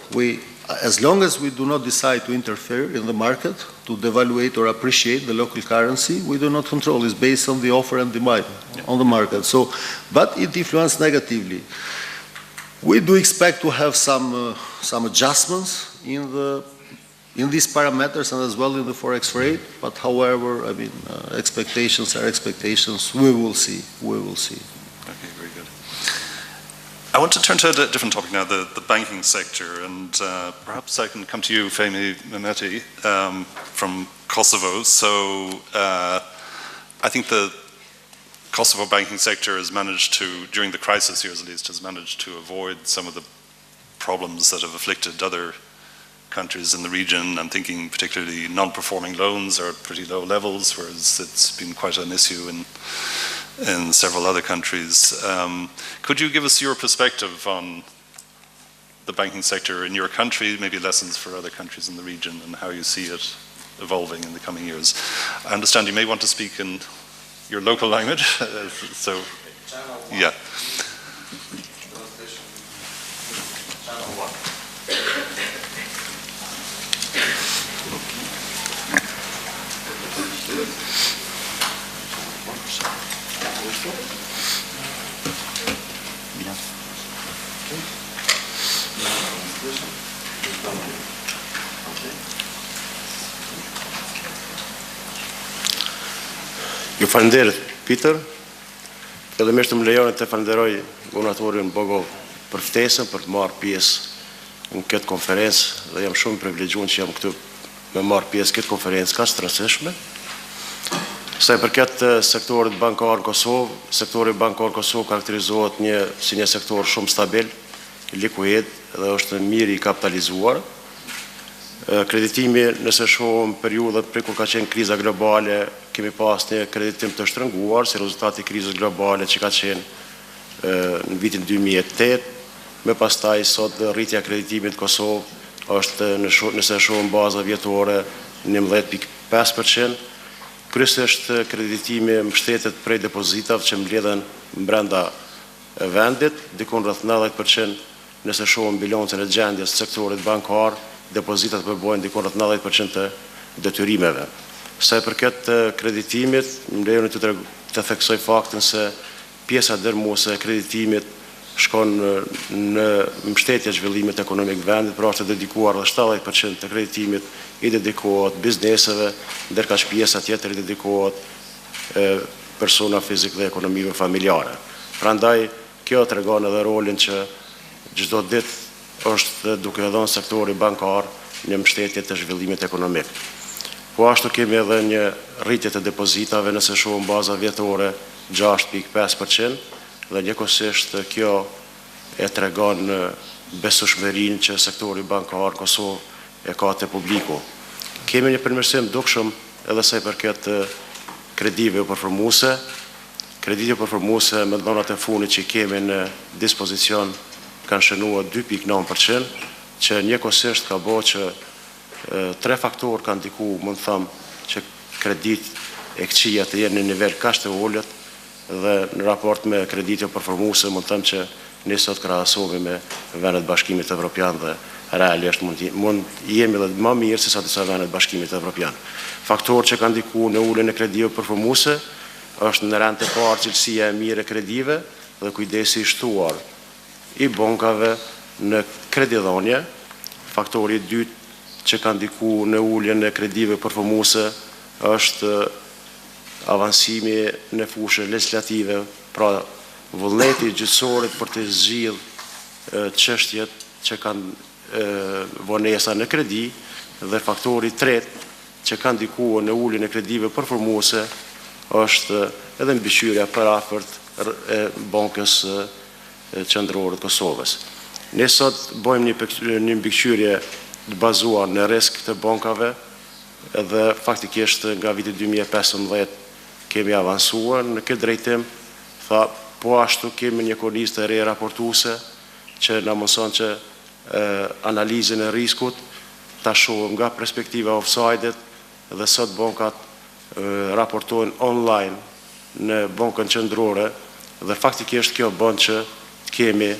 As long as we do not decide to interfere in the market, to devaluate or appreciate the local currency, we do not control. It's based on the offer and demand on the market. So, but it influences negatively. We do expect to have some adjustments in these parameters and as well in the forex rate, but however, I mean, expectations are expectations. We will see. Okay, very good. I want to turn to a different topic now, the banking sector, and perhaps I can come to you, Fehmi Memeti, from Kosovo. So I think the Kosovo banking sector has managed to, during the crisis years at least, has managed to avoid some of the problems that have afflicted other countries in the region. I'm thinking particularly non-performing loans are at pretty low levels, whereas it's been quite an issue in several other countries. Could you give us your perspective on the banking sector in your country, maybe lessons for other countries in the region, and how you see it evolving in the coming years? I understand you may want to speak in your local language, so yeah. Ju falenderoj, Peter. Fillimisht më lejoni të falenderoj guvernatorin Bogov për ftesën, për të marrë pjesë në këtë konferencë, dhe jam shumë privilegjuar që jam këtu me marrë pjesë këtë konferencë kaq të rëndësishme. Sa i përket sektorit bankar në Kosovë, sektori bankar Kosovë karakterizohet si një sektor shumë stabil, likuid dhe është mirë i kapitalizuar. Kreditimi, nëse shohim periudhat prej kur ka qenë kriza globale, kemi pas një kreditim të shtrënguar si rezultati krizës globale që ka qenë në vitin 2008, me pastaj sot rritja kreditimit në Kosovë është nëse shohim baza vjetore 11.5%. Kryesisht kreditimi mbështetet prej depozitave që mbledhen brenda vendit, dikon rreth 90% nëse shohim bilancën e gjendjes së sektorit bankar, depozitat përbojnë dikon rreth 90% të detyrimeve. Sa i përket kreditimit, më lejoni të theksoj faktin se pjesa dërmuese e kreditimit shkon në mbështetje zhvillimit ekonomik vendit, pra është dedikuar dhe 70% të kreditimit i dedikohet bizneseve, ndërkaq pjesa tjetër i dedikohet persona fizik dhe ekonomive familjare. Prandaj, kjo tregon edhe rolin që çdo ditë është duke dhënë sektori bankar një mbështetje të zhvillimit ekonomik. Po ashtu kemi edhe një rritje të depozitave, nëse shohim baza vjetore 6.5%, dhe njëkohësisht kjo e tregon besueshmërinë që sektori bankar Kosovë e ka te publiku. Kemi një përmirësim dukshëm edhe sa i përket kredive përformuese. Kredive përformuese me dhonat e fundit që kemi në dispozicion kanë shënuar 2.9%, që njëkohësisht ka bo që tre faktorë kanë ndiku, mund thëmë, që kredit e këqija të jenë në nivel kaq të ulët dhe në raport me kredite përformuese mund thëmë që ne sot krahasohemi me vendet Bashkimit Evropian dhe realisht mund jemi dhe më mirë se sa disa vendet Bashkimit Evropian. Faktorë që kanë ndiku në uljen e kredive përformuese është në rand të parë cilësia e mirë e kredive dhe kujdesi i shtuar i bankave në kredidhënie. Faktori i dytë që ka ndiku në uljen e kredive përformuese është avansimi në fushë legislative, pra vullneti gjyqësorit për të zgjidhur çështjet që kanë vonesa në kredi, dhe faktori i tretë që ka ndikuar në uljen e kredive përformuese është edhe mbikëqyrja parafort e Bankës Qendrore të Kosovës. Ne sot bëjmë një mbikëqyrje të bazuar në risk të bankave dhe faktikisht nga viti 2015 kemi avansuar në këtë drejtim. Po ashtu kemi një kornizë të re raportuese që na mëson që analizën e riskut ta shohim nga perspektiva offside-it dhe sot bankat raportojnë online në Bankën Qendrore dhe faktikisht kjo bën që kemi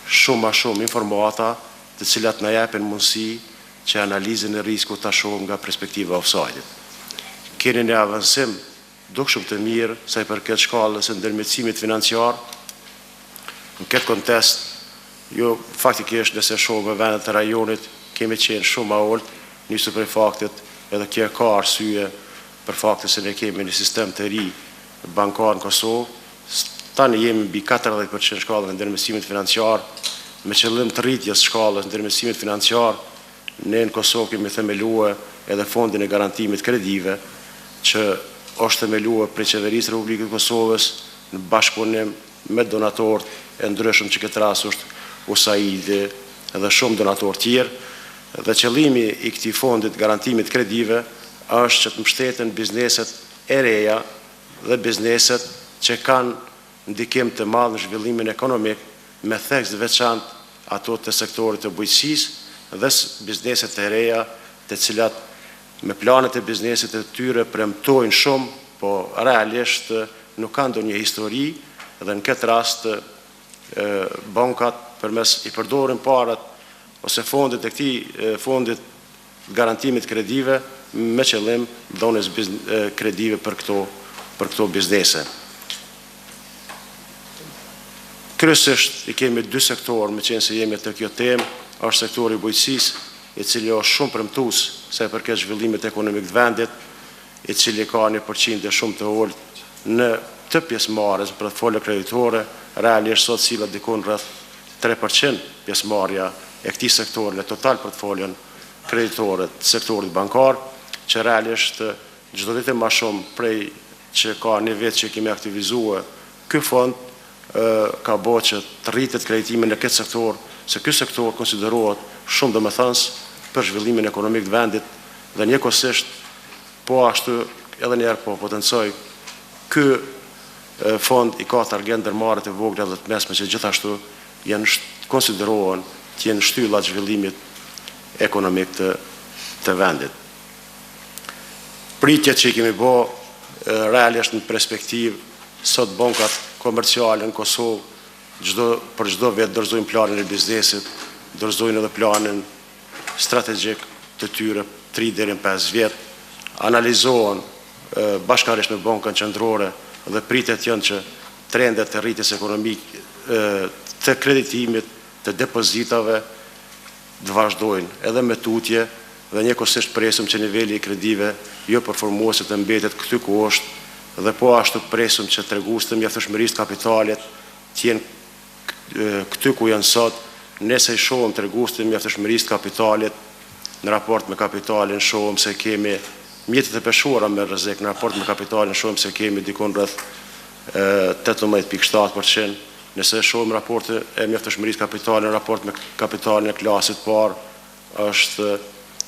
shumë informata të cilat na japin mundësi që analizën e riskut ta shohim nga perspektiva offside-it. Keni një avansim dukshëm të mirë sa i përket shkallës së ndërmjetësimit financiar. Në këtë kontest, jo faktikisht nëse shohim me vendet e rajonit kemi qenë shumë më ulët, nisur prej faktit edhe kjo ka arsye për faktin se ne kemi një sistem të ri bankar në Kosovë. Tani jemi mbi 40% shkallën e ndërmjetësimit financiar, me qëllim të rritjes shkallës ndërmjetësimit financiar. Ne në Kosovë kemi themeluar edhe fondin e garantimit kredive, që është themeluar prej qeverisë së Republikës së Kosovës në bashkëpunim me donatorët e ndryshëm, që këtë rast është USAID dhe shumë donatorë tjerë. Dhe qëllimi i këtij fondit garantimit kredive është që të mbështeten bizneset e reja dhe bizneset që kanë ndikim të madh në zhvillimin ekonomik, me theks veçantë ato të sektorit të bujqësisë dhe bizneset e reja, të cilat me planet e biznesit e tyre premtojnë shumë, po realisht nuk kanë ndonjë histori, dhe në këtë rast bankat përmes i përdorin parat ose fondit e këtij fondit garantimit kredive me qëllim dhonës kredive për këto biznese. Kryesisht i kemi dy sektorë, me qenë se jemi të kjo temë, është sektori i bujqësisë, i cili është shumë premtues sa i përket zhvillimit ekonomik të vendit, i cili ka një përqindje shumë të ulët në të pjesëmarrjes në portofolio kreditore. Realisht sot sillet dikon rreth 3% pjesëmarrja e këtij sektori në total portofolion kreditore të sektorit bankar, që realisht çdo ditë më shumë prej që ka një vit që kemi aktivizuar ky fond, ka bërë që të rritet kreditimi në këtë sektor, se ky sektor konsiderohet shumë domethënës për zhvillimin ekonomik të vendit, dhe njëkohësisht po ashtu edhe njerë po potencoj ky fond i ka target ndërmarrje të vogla dhe të mesme që gjithashtu janë konsiderohen të jenë shtylla të zhvillimit ekonomik të vendit. Pritjet që i kemi bë realisht në perspektivë, sot bankat komerciale në Kosovë për çdo vit dorëzojnë planin e biznesit, dorëzojnë edhe planin strategjik të tyre 3 deri në 5 vjet, analizohen bashkërisht me Bankën Qendrore dhe pritet janë që trendet të rritjes ekonomike, të kreditimit, të depozitave të vazhdojnë edhe me tutje, dhe njëkohësisht presim që niveli i kredive jo përformuese të mbetet këtu ku është, dhe po ashtu presim që tregues të mjaftueshmërisë të kapitalit të jenë këtu ku janë sot. Nëse i shohim tregues të mjaftueshmërisë të kapitalit në raport me kapitalin, shohim se kemi mjetet e peshuara me rrezik. Në raport me kapitalin shohim se kemi dikon rreth 18.7%. Nëse shohim raportet e mjaftueshmërisë të kapitalit në raport me kapitalin e klasit parë, është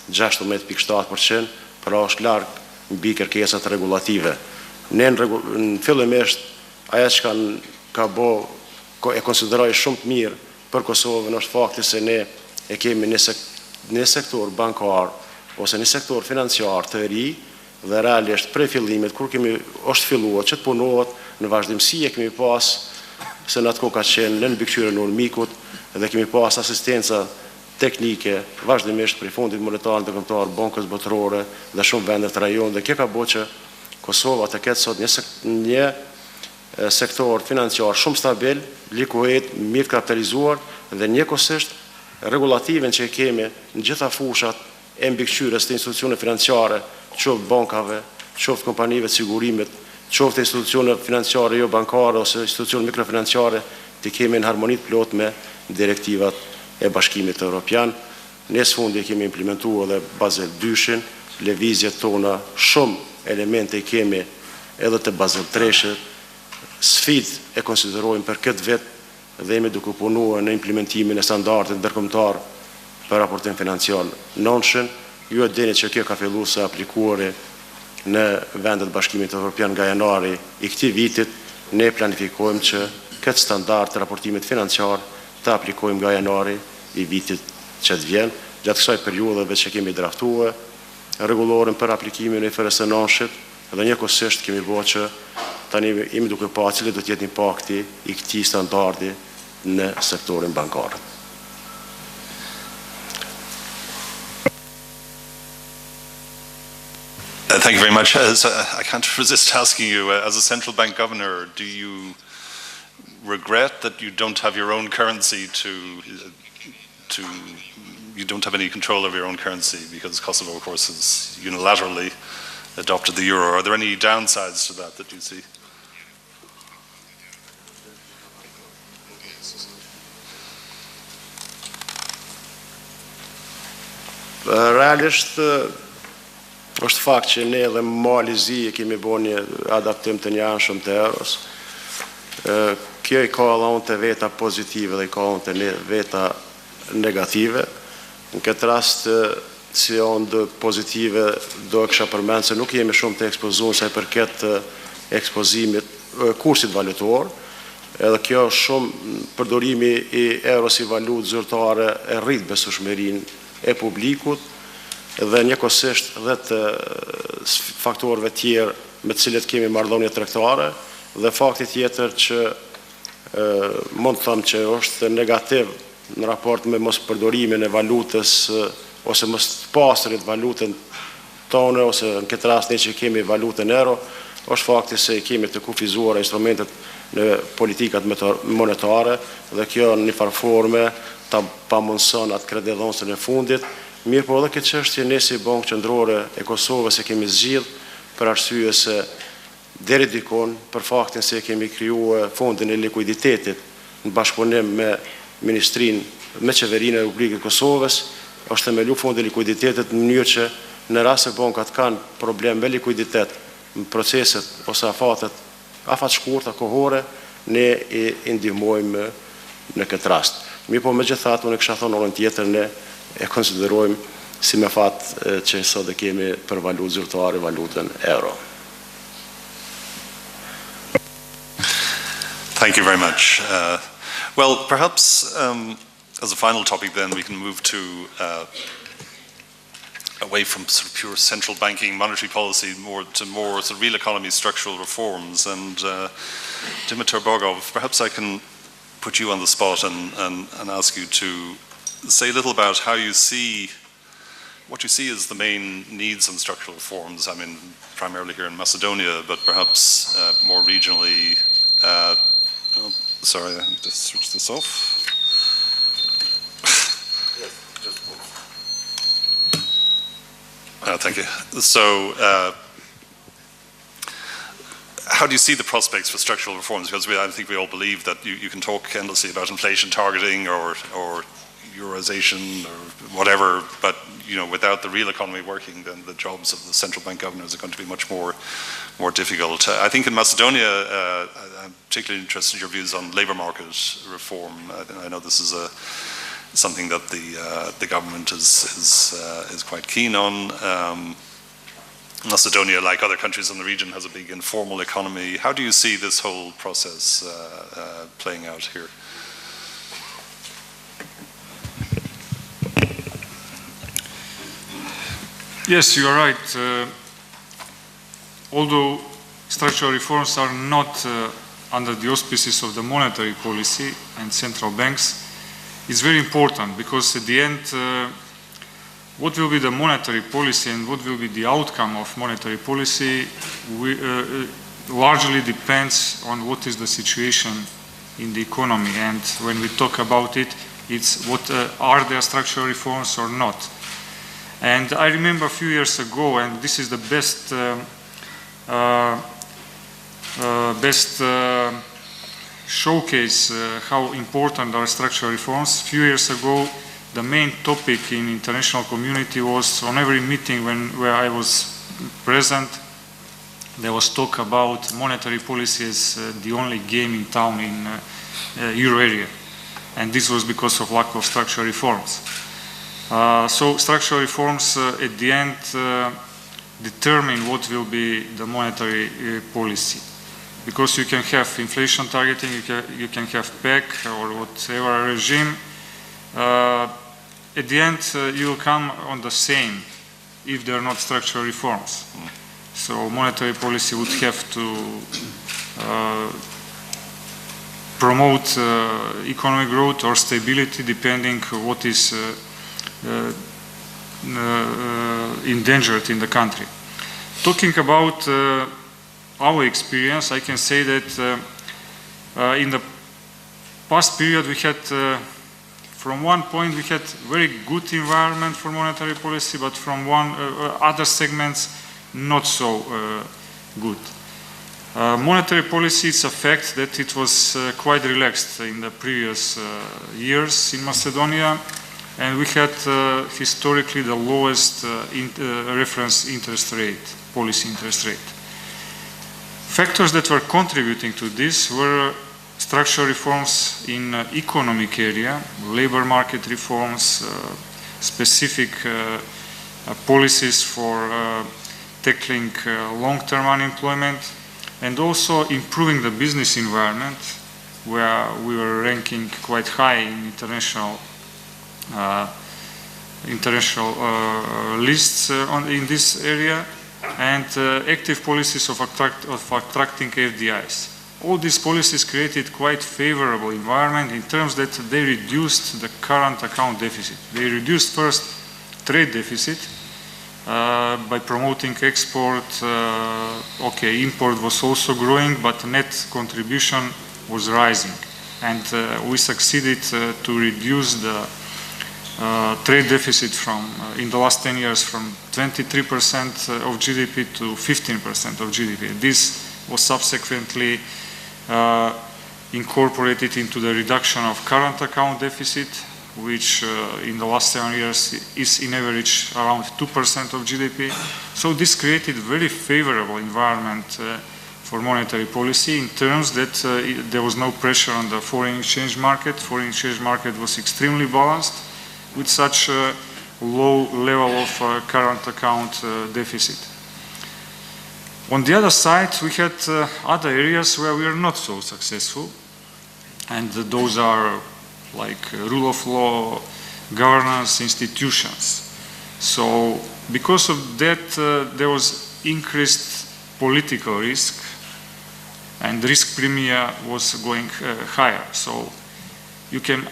16.7%, pra është larg mbi kërkesat regulative. Ne në fillimisht ajo që ka e konsideroj shumë të mirë për Kosovën është fakti se ne e kemi një sektor bankar ose një sektor financiar të ri dhe realisht prej fillimit kur është filluar që të punohet në vazhdimsi e kemi pas se në atë kohë ka qenë në mbikëqyrjen e mikut dhe kemi pas asistenca teknike vazhdimisht për Fondit Monetar Ndërkombëtar, Bankës Botërore dhe shumë vende të rajonit dhe kjo ka bërë që Kosova të ketë sot një sektor financiar shumë stabil, likuid, mirë kapitalizuar dhe njëkohësisht regulativen që kemi në gjitha fushat e mbikëqyrjes të institucione financiare, qoftë bankave, qoftë kompanive të sigurimit, qoftë institucione financiare jo bankare ose institucione mikrofinanciare, të kemi në harmoni të plot me direktivat e Bashkimit Evropian. Ne së fundi kemi implementuar edhe Basel 2-shin, lëvizjet tona shumë elemente kemi edhe të Basel 3-shit, sfid e konsiderojmë për këtë vit dhe jemi duke punuar në implementimin e standardit ndërkombëtar për raportim financiar nënshën. Ju e dini që kjo ka filluar së aplikuari në vendet Bashkimit Evropian nga janari i këtij vitit. Ne planifikojmë që këtë standard të raportimit financiar të aplikojmë nga janari i vitit që të vjen. Gjatë kësaj periudhave që kemi draftuar rregulloren për aplikimin e IFRS 9-shit dhe njëkohësisht kemi bërë që tani jemi duke pa cili do të jetë impakti i këtij standardi në sektorin bankar. Thank you very much. I can't resist asking you, as a central bank governor, do you regret that you don't have your own currency you don't have any control over your own currency because Kosovo, of course, has unilaterally adopted the euro? Are there any downsides to that you see? Realisht është fakt që ne dhe Malizi kemi bërë një adaptim të njëanshëm të euros. Kjo i ka edhe unë të veta pozitive dhe i ka unë të veta negative. Në këtë rast, si unë dë pozitive do e kësha përmenë se nuk jemi shumë të ekspozuar sa i përket ekspozimit kursit valutor. Edhe kjo shumë përdorimi i euros si valutë zyrtare e rrit besueshmërinë e publikut dhe njëkohësisht dhe të faktorëve tjerë me të cilët kemi marrëdhënie tregtare dhe fakti tjetër që mund të them që është negativ në raport me mos përdorimin e valutës ose mos pastrit valutën tonë ose në këtë rast ne që kemi valutën euro, është fakti se kemi të kufizuar instrumentet në politikat monetare dhe kjo në një farë forme ta pamundson atë kreditdhënësin e fundit. Mirë po edhe këtë çështje ne si Bankë Qendrore e Kosovës e kemi zgjidh për arsye se deri dikon për faktin se kemi krijuar fondin e likuiditetit në bashkëpunim me ministrinë, me qeverinë e Republikës Kosovës, është themelu fondi i likuiditetit në mënyrë që në rast se bankat kanë problem me likuiditet në proceset ose afat shkurta kohore, ne i ndihmojmë në këtë rast. Mirë po megjithatë unë kisha thonë orën tjetër ne e konsiderojmë si me fat që sot e kemi për valutë zyrtare valutën euro. Thank you very much. Well, perhaps as a final topic then we can move to away from sort of pure central banking monetary policy to more sort of real economy structural reforms. And Dimitar Bogov, perhaps I can put you on the spot and ask you to say a little about how you see, what you see as the main needs on structural reforms. I mean, primarily here in Macedonia, but perhaps more regionally. Oh, sorry, I need to switch this off. Thank you. So, how do you see the prospects for structural reforms? Because I think we all believe that you can talk endlessly about inflation targeting or Eurozation or whatever, but without the real economy working, then the jobs of the central bank governors are going to be much more difficult. I think in Macedonia, I'm particularly interested in your views on labour market reform. I know this is something that the government is quite keen on. Macedonia, like other countries in the region, has a big informal economy. How do you see this whole process playing out here? Yes, you are right. Although structural reforms are not under the auspices of the monetary policy and central banks, it's very important because at the end, what will be the monetary policy and what will be the outcome of monetary policy largely depends on what is the situation in the economy. And when we talk about it, it's what are there structural reforms or not. And I remember a few years ago, and this is the best showcase how important are structural reforms. A few years ago, the main topic in international community was on every meeting where I was present, there was talk about monetary policy as the only game in town in Euro area. And this was because of lack of structural reforms. So structural reforms at the end determine what will be the monetary policy. Because you can have inflation targeting, you can have PEC or whatever regime. At the end, you will come on the same if there are not structural reforms. So monetary policy would have to promote economic growth or stability depending what is endangered in the country. Talking about our experience, I can say that in the past period we had, from one point we had very good environment for monetary policy, but from other segments not so good. Monetary policy is a fact that it was quite relaxed in the previous years in Macedonia, and we had historically the lowest reference interest rate, policy interest rate. Factors that were contributing to this were structural reforms in economic area, labor market reforms, specific policies for tackling long-term unemployment, and also improving the business environment, where we were ranking quite high in international lists in this area, and active policies of attracting FDIs. All these policies created quite favorable environment in terms that they reduced the current account deficit. They reduced first trade deficit by promoting export. Okay, import was also growing, but net contribution was rising. And we succeeded to reduce the trade deficit from, in the last 10 years, from 23% of GDP to 15% of GDP. This was subsequently incorporated into the reduction of current account deficit, which in the last 7 years is in average around 2% of GDP. So this created very favorable environment for monetary policy in terms that there was no pressure on the foreign exchange market. Foreign exchange market was extremely balanced with such a low level of current account deficit. On the other side, we had other areas where we are not so successful, and those are like rule of law, governance, institutions. So because of that, there was increased political risk, and risk premium was going higher. So you can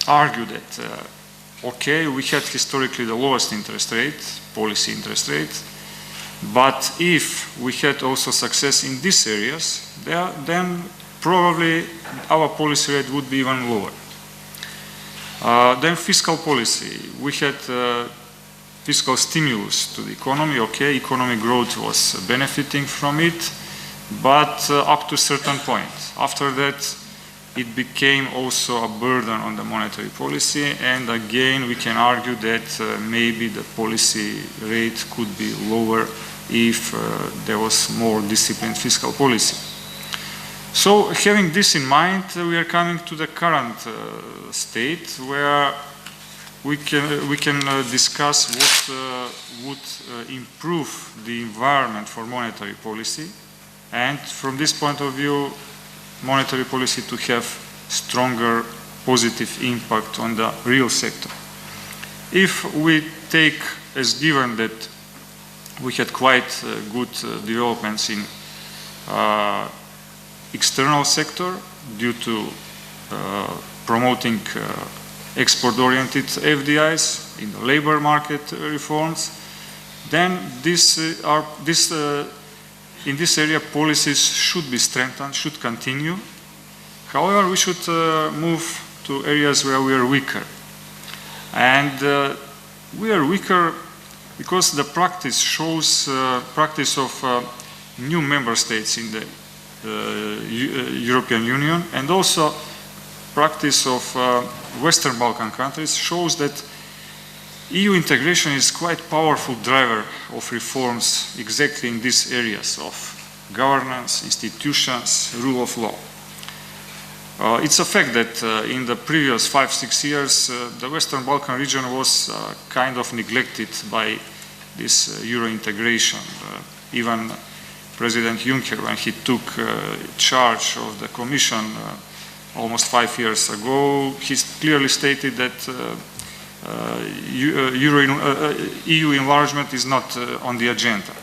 argue that, okay, we had historically the lowest interest rate, policy interest rate, but if we had also success in these areas, then probably our policy rate would be even lower. Then fiscal policy. We had fiscal stimulus to the economy. Okay, economic growth was benefiting from it, but up to a certain point. After that, it became also a burden on the monetary policy, and again we can argue that maybe the policy rate could be lower if there was more disciplined fiscal policy. So having this in mind, we are coming to the current state where we can discuss what would improve the environment for monetary policy, and from this point of view, monetary policy to have stronger positive impact on the real sector. If we take as given that we had quite good developments in external sector due to promoting export-oriented FDIs in the labor market reforms, then in this area policies should be strengthened, should continue. However, we should move to areas where we are weaker. And we are weaker because the practice shows practice of new member states in the European Union, and also practice of Western Balkan countries shows that EU integration is quite powerful driver of reforms exactly in these areas of governance, institutions, rule of law. It's a fact that in the previous 5-6 years, the Western Balkan region was kind of neglected by this Euro integration. Even President Juncker, when he took charge of the Commission almost 5 years ago, he clearly stated that EU enlargement is not on the agenda.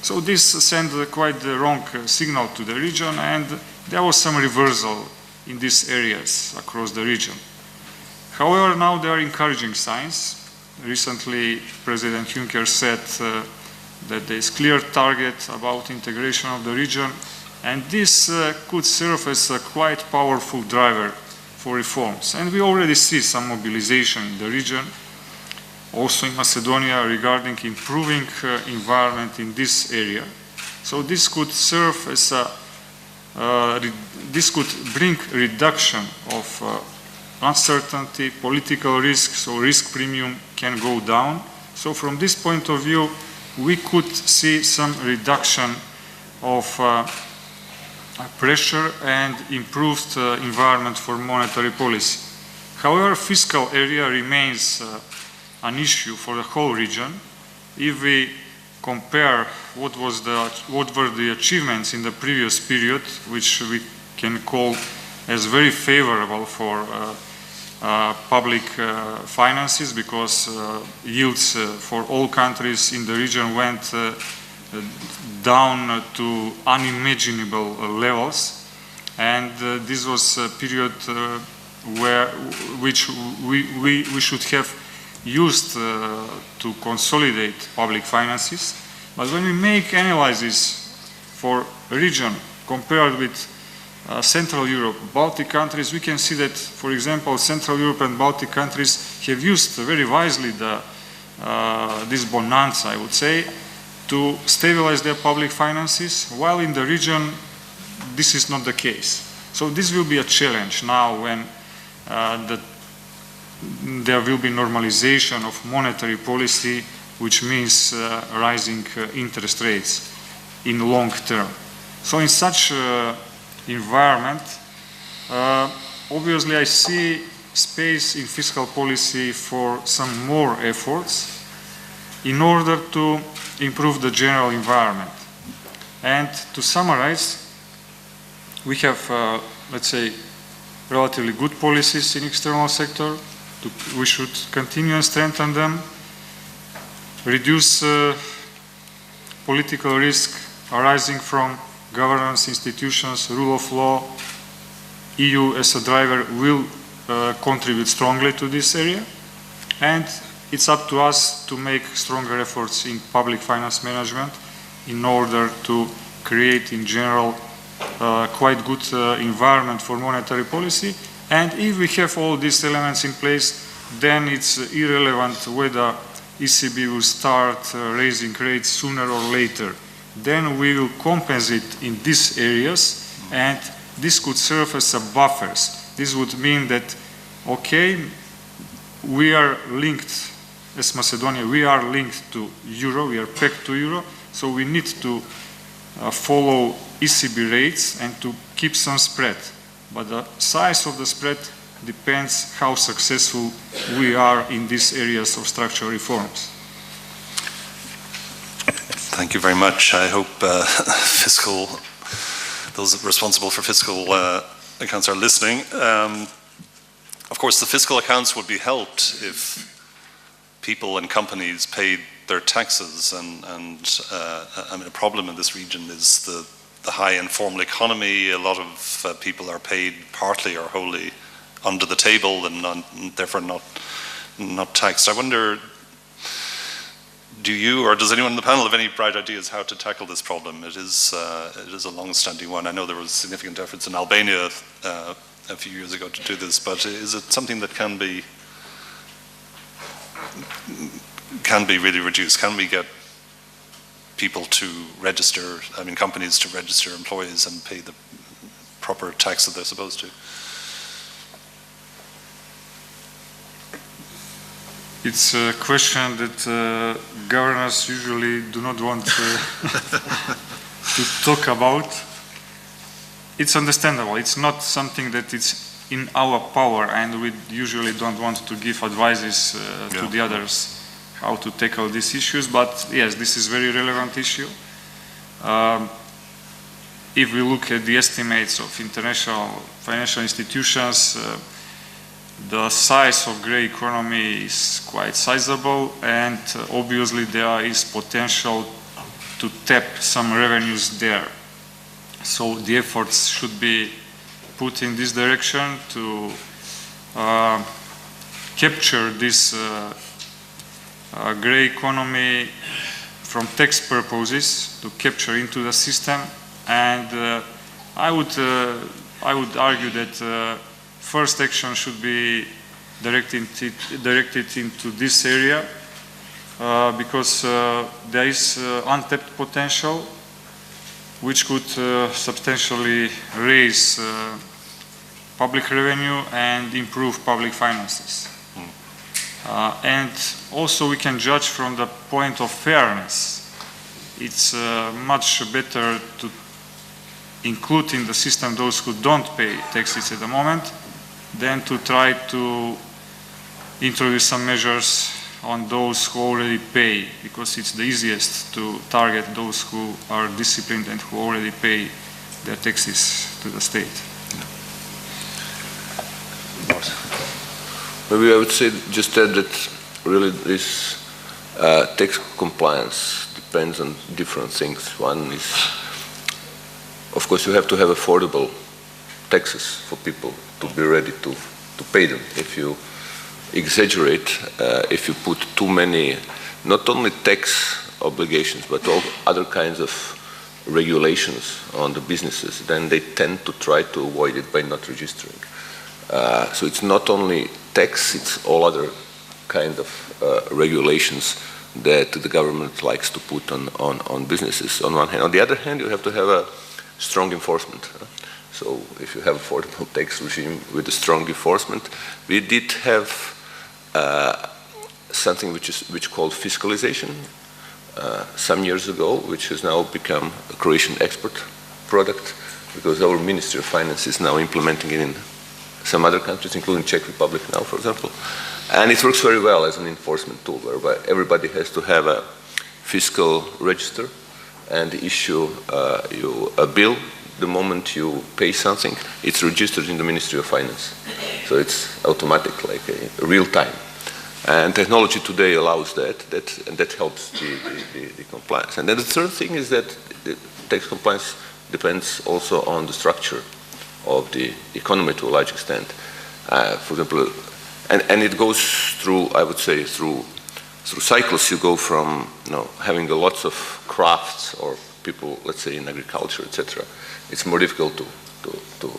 So this sent quite the wrong signal to the region, and there was some reversal in these areas across the region. However, now there are encouraging signs. Recently, President Juncker said that there is clear target about integration of the region, and this could serve as a quite powerful driver for reforms. And we already see some mobilization in the region, also in Macedonia, regarding improving environment in this area. So this could serve as this could bring reduction of uncertainty, political risk, so risk premium can go down. So from this point of view, we could see some reduction of pressure and improved environment for monetary policy. However, fiscal area remains an issue for the whole region. If we compare what were the achievements in the previous period, which we can call as very favorable for public finances, because yields for all countries in the region went down to unimaginable levels, and this was a period which we should have used to consolidate public finances. But when we make analysis for a region compared with Central Europe, Baltic countries, we can see that, for example, Central Europe and Baltic countries have used very wisely this bonanza, I would say, to stabilize their public finances, while in the region this is not the case. So this will be a challenge now when there will be normalization of monetary policy, which means rising interest rates in long term. So in such environment, obviously I see space in fiscal policy for some more efforts in order to improve the general environment. And to summarize, we have, let's say, relatively good policies in external sector. We should continue and strengthen them, reduce political risk arising from governance, institutions, rule of law. EU as a driver will contribute strongly to this area, and it's up to us to make stronger efforts in public finance management in order to create in general quite good environment for monetary policy. And if we have all these elements in place, then it's irrelevant whether ECB will start raising rates sooner or later. Then we will compensate in these areas, and this could serve as a buffers. This would mean that, okay, we are linked, as Macedonia, we are linked to euro, we are pegged to euro, so we need to follow ECB rates and to keep some spread. But the size of the spread depends how successful we are in these areas of structural reforms. Thank you very much. I hope those responsible for fiscal accounts are listening. Of course, the fiscal accounts would be helped if people and companies paid their taxes, and I mean, a problem in this region is the high informal economy. A lot of people are paid partly or wholly under the table and therefore not taxed. I wonder, do you or does anyone on the panel have any bright ideas how to tackle this problem? It is a long-standing one. I know there was significant efforts in Albania a few years ago to do this, but is it something that can be really reduced? Can we get people to register, I mean companies to register employees and pay the proper tax that they're supposed to? It's a question that governors usually do not want to talk about. It's understandable. It's not something that it's in our power, and we usually don't want to give advices to the others how to tackle these issues, but yes, this is a very relevant issue. If we look at the estimates of international financial institutions, the size of grey economy is quite sizable, and obviously there is potential to tap some revenues there. So the efforts should be put in this direction to capture this grey economy from tax purposes, to capture into the system, and I would argue that first action should be directed into this area because there is untapped potential which could substantially raise public revenue and improve public finances. And also we can judge from the point of fairness. It's much better to include in the system those who don't pay taxes at the moment than to try to introduce some measures on those who already pay, because it's the easiest to target those who are disciplined and who already pay their taxes to the state. Maybe I would say just that really this tax compliance depends on different things. One is, of course, you have to have affordable taxes for people to be ready to pay them. If you exaggerate, if you put too many, not only tax obligations, but all other kinds of regulations on the businesses, then they tend to try to avoid it by not registering. So it's not only tax, it's all other kind of regulations that the government likes to put on businesses on one hand. On the other hand, you have to have a strong enforcement. So if you have a affordable tax regime with a strong enforcement, we did have something which called fiscalization some years ago, which has now become a Croatian export product, because our Ministry of Finance is now implementing it in some other countries, including Czech Republic now, for example. And it works very well as an enforcement tool, whereby everybody has to have a fiscal register and issue a bill. The moment you pay something, it's registered in the Ministry of Finance. So it's automatic, like a real time. And technology today allows that and that helps the compliance. And then the third thing is that the tax compliance depends also on the structure of the economy to a large extent. For example, and it goes through, I would say, through cycles. You go from having lots of crafts or people, let's say, in agriculture, etc. It's more difficult to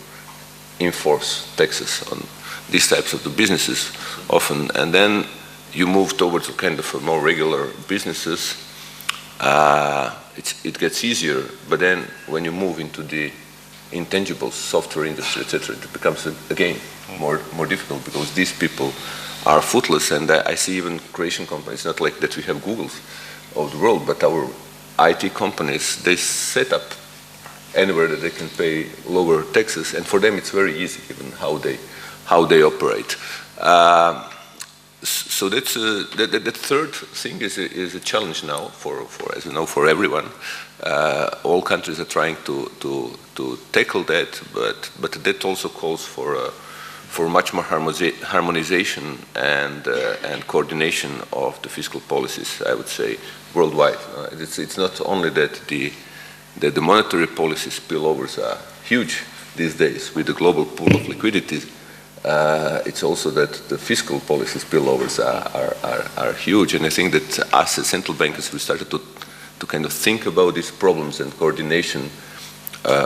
enforce taxes on these types of the businesses often, and then you move towards a kind of a more regular businesses. It gets easier, but then when you move into the intangible software industry, etc., it becomes again more difficult, because these people are footless. And I see even Croatian companies, not like that we have Googles of the world, but our IT companies, they set up anywhere that they can pay lower taxes, and for them it's very easy, given how how they operate. So that's the third thing is a challenge now for as you know, for everyone. All countries are trying to tackle that, but that also calls for much more harmonization and coordination of the fiscal policies, I would say, worldwide. It's not only that the monetary policy spillovers are huge these days with the global pool of liquidity. It's also that the fiscal policy spillovers are huge, and I think that us as central bankers, we started to kind of think about these problems and coordination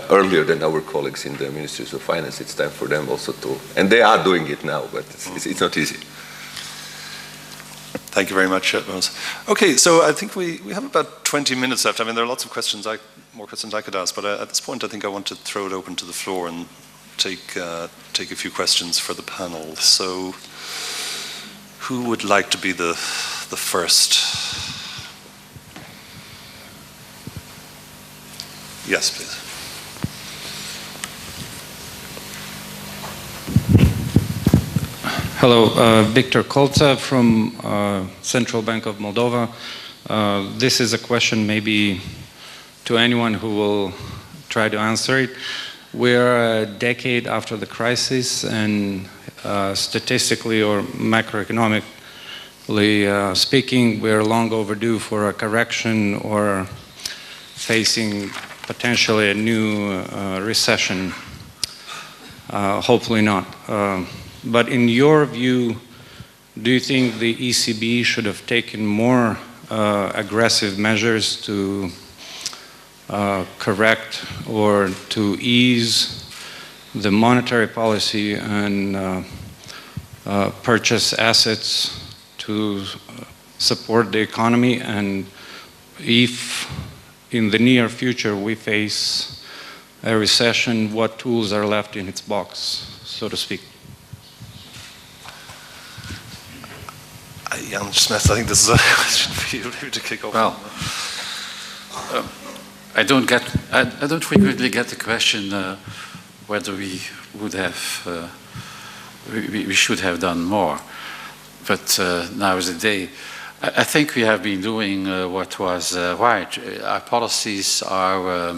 earlier than our colleagues in the ministries of finance. It's time for them also to, and they are doing it now, but it's not easy. Thank you very much, Boris. Okay, so I think we have about 20 minutes left. I mean, there are lots of questions, more questions I could ask, but at this point I think I want to throw it open to the floor and take a few questions for the panel. So who would like to be the first? Yes, please. Hello, Victor Kolca from Central Bank of Moldova. This is a question maybe to anyone who will try to answer it. We're a decade after the crisis, and statistically or macroeconomically speaking, we're long overdue for a correction or facing potentially a new recession. Hopefully not. But in your view, do you think the ECB should have taken more aggressive measures to correct or to ease the monetary policy and purchase assets to support the economy? And if in the near future we face a recession, what tools are left in its box, so to speak? Jan Smets, I think this is a question for you to kick off. Well, I don't frequently get the question whether we would have, we should have done more. But now is the day. I think we have been doing what was right. Our policies are,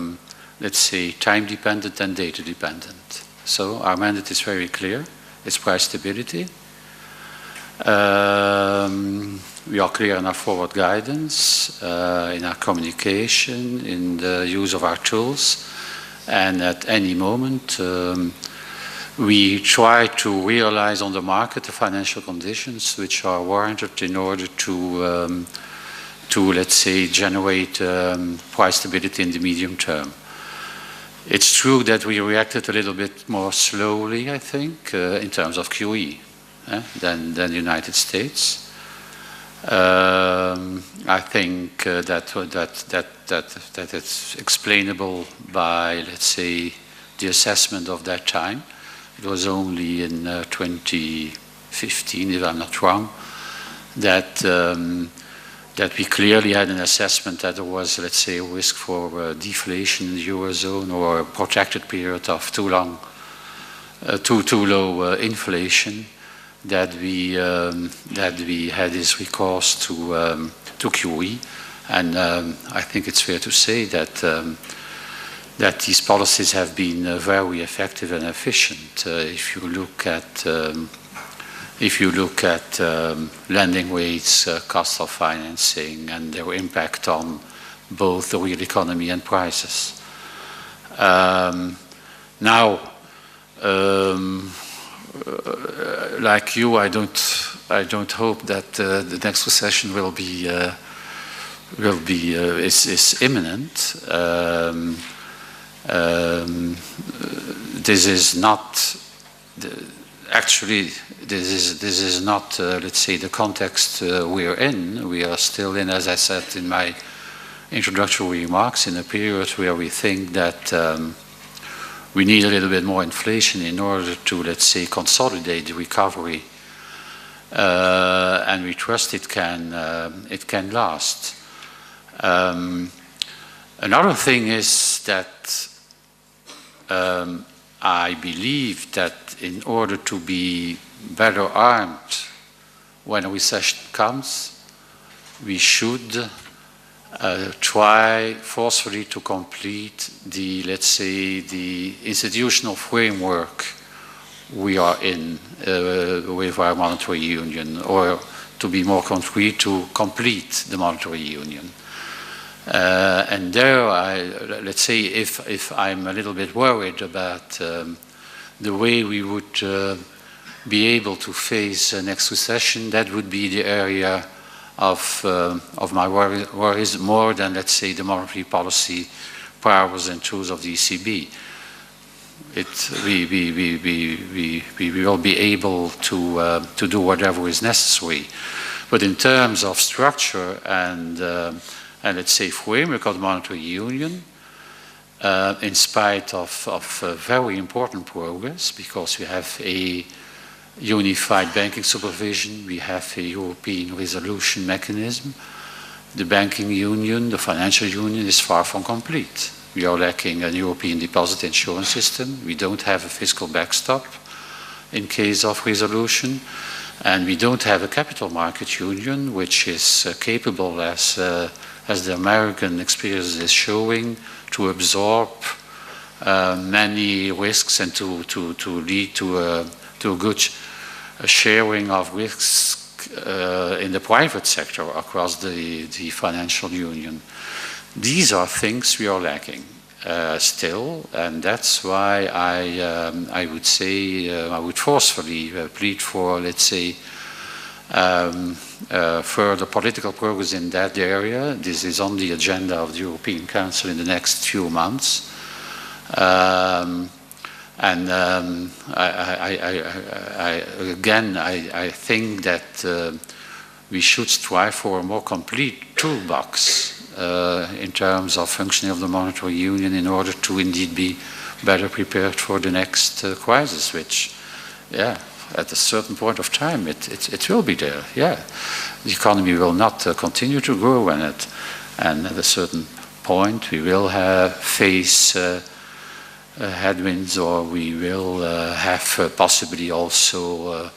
let's say, time dependent and data dependent. So our mandate is very clear. It's price stability. We are clear in our forward guidance, in our communication, in the use of our tools, and at any moment we try to realize on the market the financial conditions which are warranted in order to let's say, generate price stability in the medium term. It's true that we reacted a little bit more slowly, I think, in terms of QE. Than the United States. I think that it's explainable by, let's say, the assessment of that time. It was only in 2015, if I'm not wrong, that we clearly had an assessment that there was, let's say, a risk for deflation in the Eurozone or a protracted period of too low inflation. That we had this recourse to QE, and I think it's fair to say that that these policies have been very effective and efficient. If you look at lending rates, cost of financing, and their impact on both the real economy and prices. Now. Like you, I don't hope that the next recession is imminent. This is not this is not let's say the context we're in. We are still in, as I said in my introductory remarks, in a period where we think that. We need a little bit more inflation in order to, let's say, consolidate the recovery, and we trust it can last. Another thing is that I believe that in order to be better armed when a recession comes, we should try forcefully to complete the, let's say, the institutional framework we are in with our monetary union, or to be more concrete, to complete the monetary union. And there, let's say, if I'm a little bit worried about the way we would be able to face the next recession, that would be the area of my worries more than, let's say, the monetary policy powers and tools of the ECB. We will be able to do whatever is necessary. But in terms of structure and let's say framework of the monetary union, in spite of very important progress, because we have a unified banking supervision, we have a European resolution mechanism, the banking union, the financial union is far from complete. We are lacking a European deposit insurance system. We don't have a fiscal backstop in case of resolution. And we don't have a capital market union, which is capable, as the American experience is showing, to absorb many risks and to lead to a good sharing of risks in the private sector across the financial union. These are things we are lacking still, and that's why I would say, I would forcefully plead for, let's say, further political progress in that area. This is on the agenda of the European Council in the next few months. I think that we should strive for a more complete toolbox in terms of functioning of the monetary union in order to indeed be better prepared for the next crisis, which, yeah, at a certain point of time it will be there. Yeah, the economy will not continue to grow, and at a certain point we will face headwinds, or we will have possibly also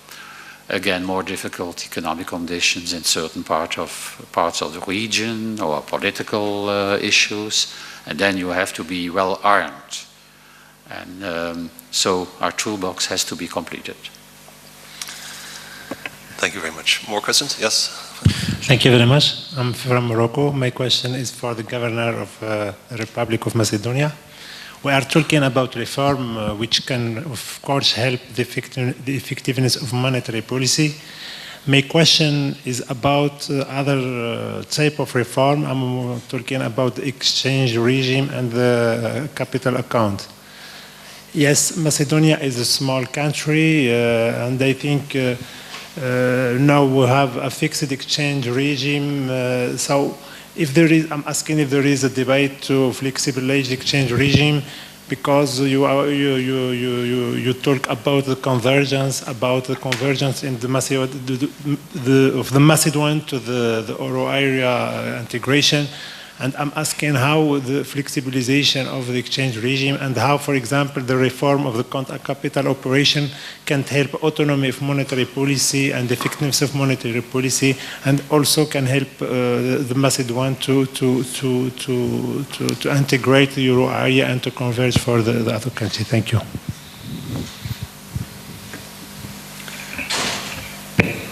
again more difficult economic conditions in certain parts of the region, or political issues, and then you have to be well armed, and so our toolbox has to be completed. Thank you very much. More questions? Yes. Thank you very much. I'm from Morocco. My question is for the governor of the Republic of Macedonia. We are talking about reform which can, of course, help the effectiveness of monetary policy. My question is about other type of reform. I'm talking about the exchange regime and the capital account. Yes, Macedonia is a small country, and I think now we have a fixed exchange regime. So if there is, I'm asking if there is a debate to flexibilize the exchange regime, because you talk about the convergence in the of the Macedonian to the euro area integration. And I'm asking how the flexibilization of the exchange regime, and how, for example, the reform of the capital operation can help autonomy of monetary policy and effectiveness of monetary policy, and also can help the Macedonian to integrate the euro area and to converge for the other countries. Thank you.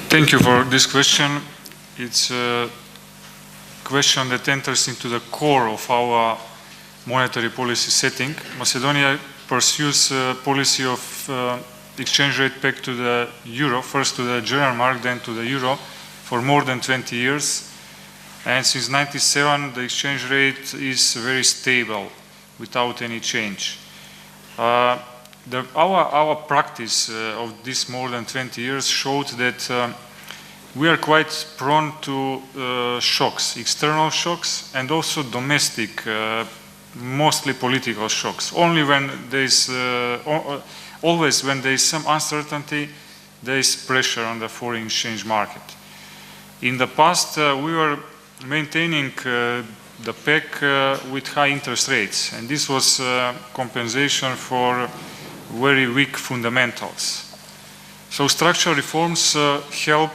Thank you for this question. It's question that enters into the core of our monetary policy setting. Macedonia pursues a policy of exchange rate pegged to the euro, first to the general mark, then to the euro, for more than 20 years. And since 1997, the exchange rate is very stable, without any change. Our practice of this more than 20 years showed that we are quite prone to shocks, external shocks, and also domestic, mostly political shocks. Only when there is, always when there is some uncertainty, there is pressure on the foreign exchange market. In the past, we were maintaining the peg with high interest rates, and this was compensation for very weak fundamentals. So structural reforms help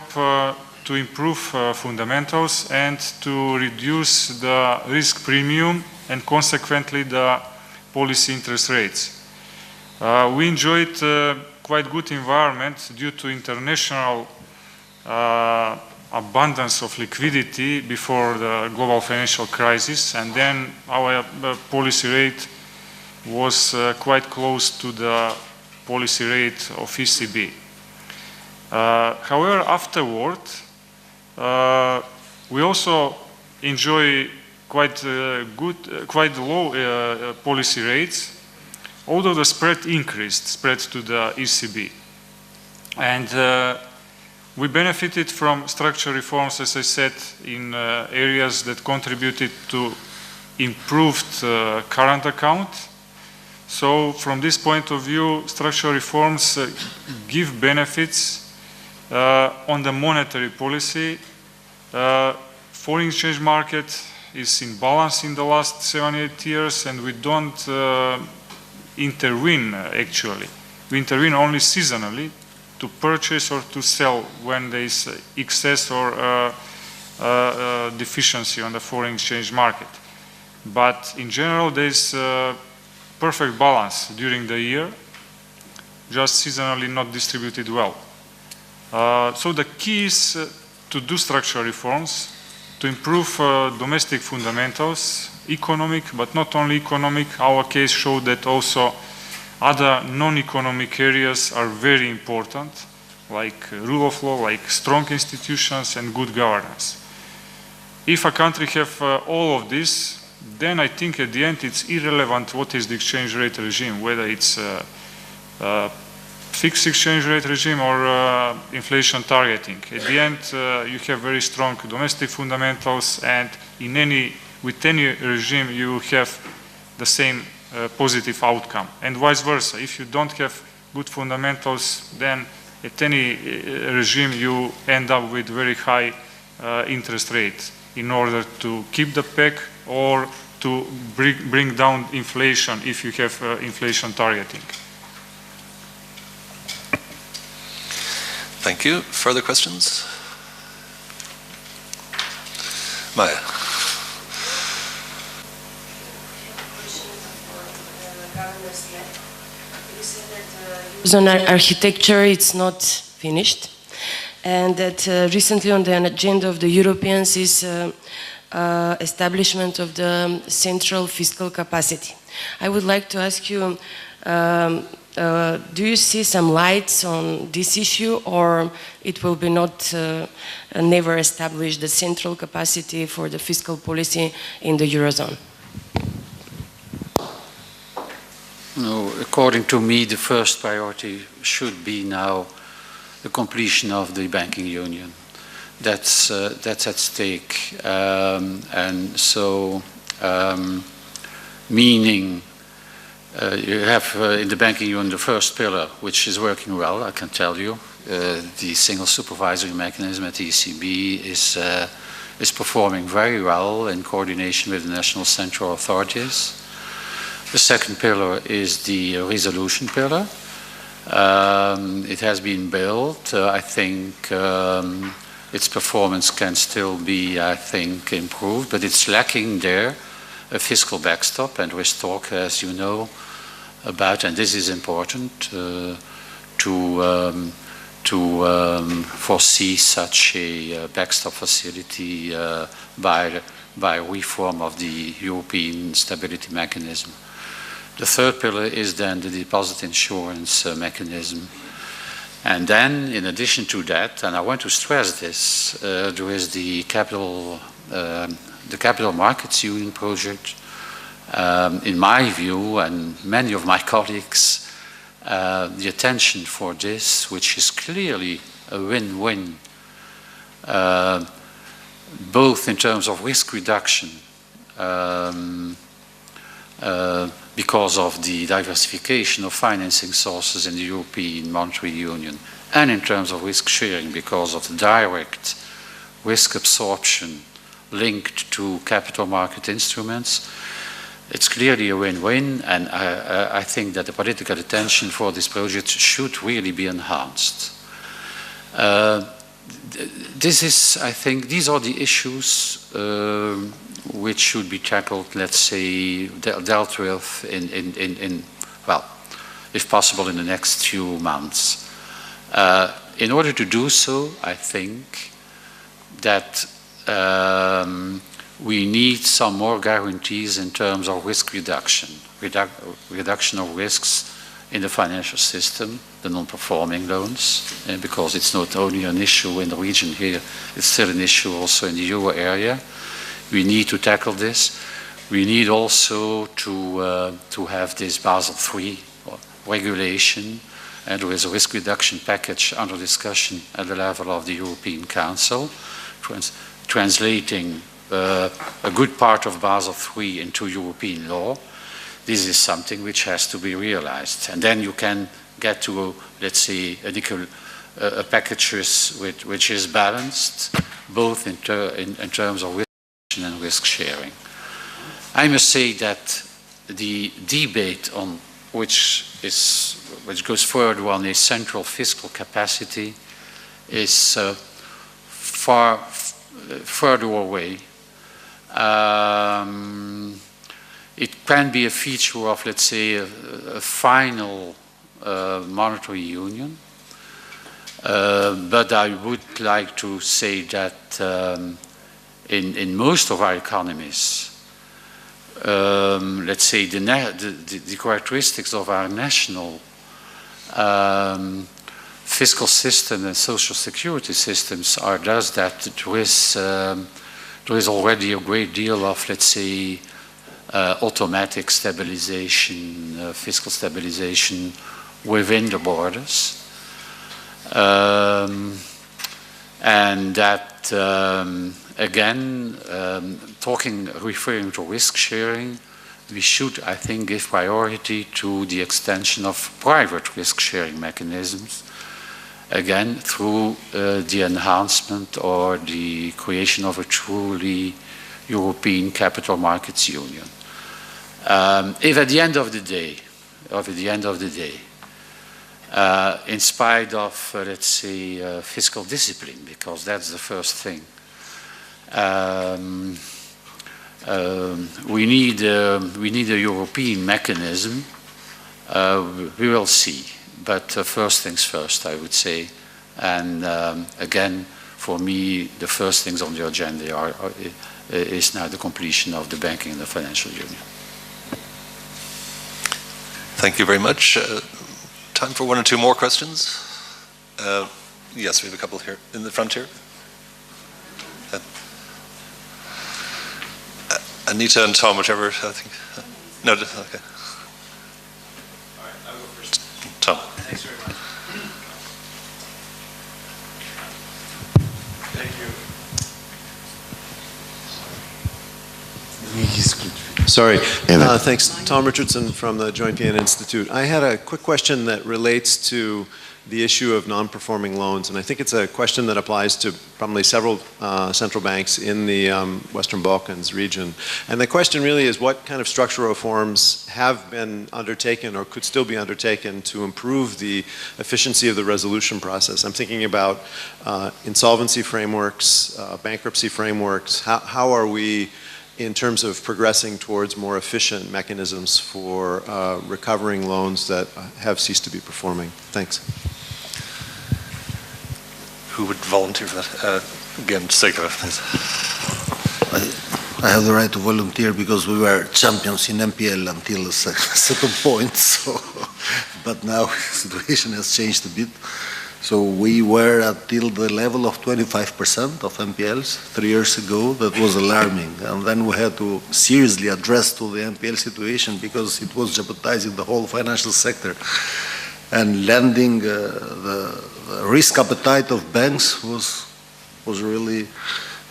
to improve fundamentals and to reduce the risk premium and consequently the policy interest rates. We enjoyed quite good environment due to international abundance of liquidity before the global financial crisis, and then our policy rate was quite close to the policy rate of ECB. However, afterward, we also enjoy quite low policy rates, although the spread increased, spread to the ECB. And we benefited from structural reforms, as I said, in areas that contributed to improved current account. So from this point of view, structural reforms give benefits on the monetary policy. Foreign exchange market is in balance in the last 7-8 years, and we don't intervene actually. We intervene only seasonally to purchase or to sell when there is excess or deficiency on the foreign exchange market. But in general, there is perfect balance during the year, just seasonally not distributed well. So the key is to do structural reforms, to improve domestic fundamentals, economic, but not only economic. Our case showed that also other non-economic areas are very important, like rule of law, like strong institutions and good governance. If a country have all of this, then I think at the end it's irrelevant what is the exchange rate regime, whether it's fixed exchange rate regime or inflation targeting. At the end, you have very strong domestic fundamentals, and with any regime you have the same positive outcome, and vice versa. If you don't have good fundamentals, then at any regime you end up with very high interest rates in order to keep the peg or to bring down inflation if you have inflation targeting. Thank you. Further questions? Maya. Eurozone architecture it's not finished, and that recently on the agenda of the Europeans is establishment of the central fiscal capacity. I would like to ask you, do you see some lights on this issue, or it will be not never established the central capacity for the fiscal policy in the Eurozone? No, according to me, the first priority should be now the completion of the banking union. That's at stake, and so meaning you have in the banking union the first pillar, which is working well, I can tell you. The single supervisory mechanism at the ECB is performing very well in coordination with the national central authorities. The second pillar is the resolution pillar. It has been built. I think its performance can still be, I think, improved, but it's lacking there a fiscal backstop, and we talk, as you know, about, and this is important, to foresee such a backstop facility by reform of the European Stability Mechanism. The third pillar is then the deposit insurance mechanism. And then, in addition to that, and I want to stress this, there is the capital markets union project. In my view, and many of my colleagues, the attention for this, which is clearly a win-win, both in terms of risk reduction, because of the diversification of financing sources in the European Monetary Union, and in terms of risk sharing because of the direct risk absorption linked to capital market instruments, It's clearly a win-win, and I think that the political attention for this project should really be enhanced. This is, I think, these are the issues which should be tackled, let's say, dealt with in well, if possible, in the next few months. In order to do so, I think that we need some more guarantees in terms of risk reduction, reduction of risks in the financial system, the non-performing loans, because it's not only an issue in the region here, it's still an issue also in the euro area. We need to tackle this. We need also to have this Basel III regulation, and there is a risk reduction package under discussion at the level of the European Council, translating a good part of Basel III into European law. This is something which has to be realized. And then you can get to, let's say, a package which is balanced, both in terms of risk and risk sharing. I must say that the debate on which goes further on a central fiscal capacity is further away. It can be a feature of, let's say, a final monetary union, but I would like to say that in most of our economies, let's say the characteristics of our national fiscal system and social security systems are thus that there is already a great deal of, let's say, automatic stabilization, fiscal stabilization within the borders. And that, again, referring to risk sharing, we should, I think, give priority to the extension of private risk sharing mechanisms, again, through the enhancement or the creation of a truly European capital markets union. If at the end of the day, in spite of, let's say, fiscal discipline, because that's the first thing, we need a European mechanism, we will see. But first things first, I would say. And again, for me, the first things on the agenda is now the completion of the banking and the financial union. Thank you very much. Time for one or two more questions. Yes, we have a couple here in the front here. Anita and Tom, whichever, I think. No, okay. All right, I'll go first. Tom. Thanks very much. Thank you. Sorry. Thanks. Tom Richardson from the Joint Vienna Institute. I had a quick question that relates to the issue of non-performing loans, and I think it's a question that applies to probably several central banks in the Western Balkans region. And the question really is, what kind of structural reforms have been undertaken or could still be undertaken to improve the efficiency of the resolution process? I'm thinking about insolvency frameworks, bankruptcy frameworks. How are we in terms of progressing towards more efficient mechanisms for recovering loans that have ceased to be performing? Thanks. Who would volunteer for that? Again, Sejko. I have the right to volunteer because we were champions in MPL until a certain point. So, but now the situation has changed a bit. So we were until the level of 25% of MPLs 3 years ago. That was alarming. And then we had to seriously address to the MPL situation because it was jeopardizing the whole financial sector. And lending, the risk appetite of banks was really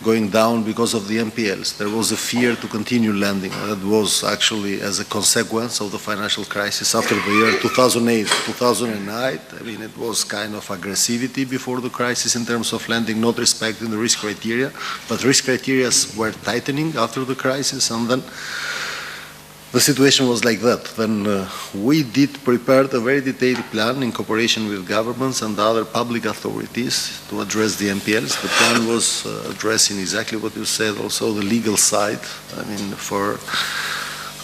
going down because of the MPLs. There was a fear to continue lending. That was actually as a consequence of the financial crisis after the year 2008, 2009. I mean, it was kind of aggressivity before the crisis in terms of lending, not respecting the risk criteria. But risk criteria were tightening after the crisis, and then the situation was like that. Then we did prepare a very detailed plan in cooperation with governments and other public authorities to address the NPLs. The plan was addressing exactly what you said, also the legal side. I mean, for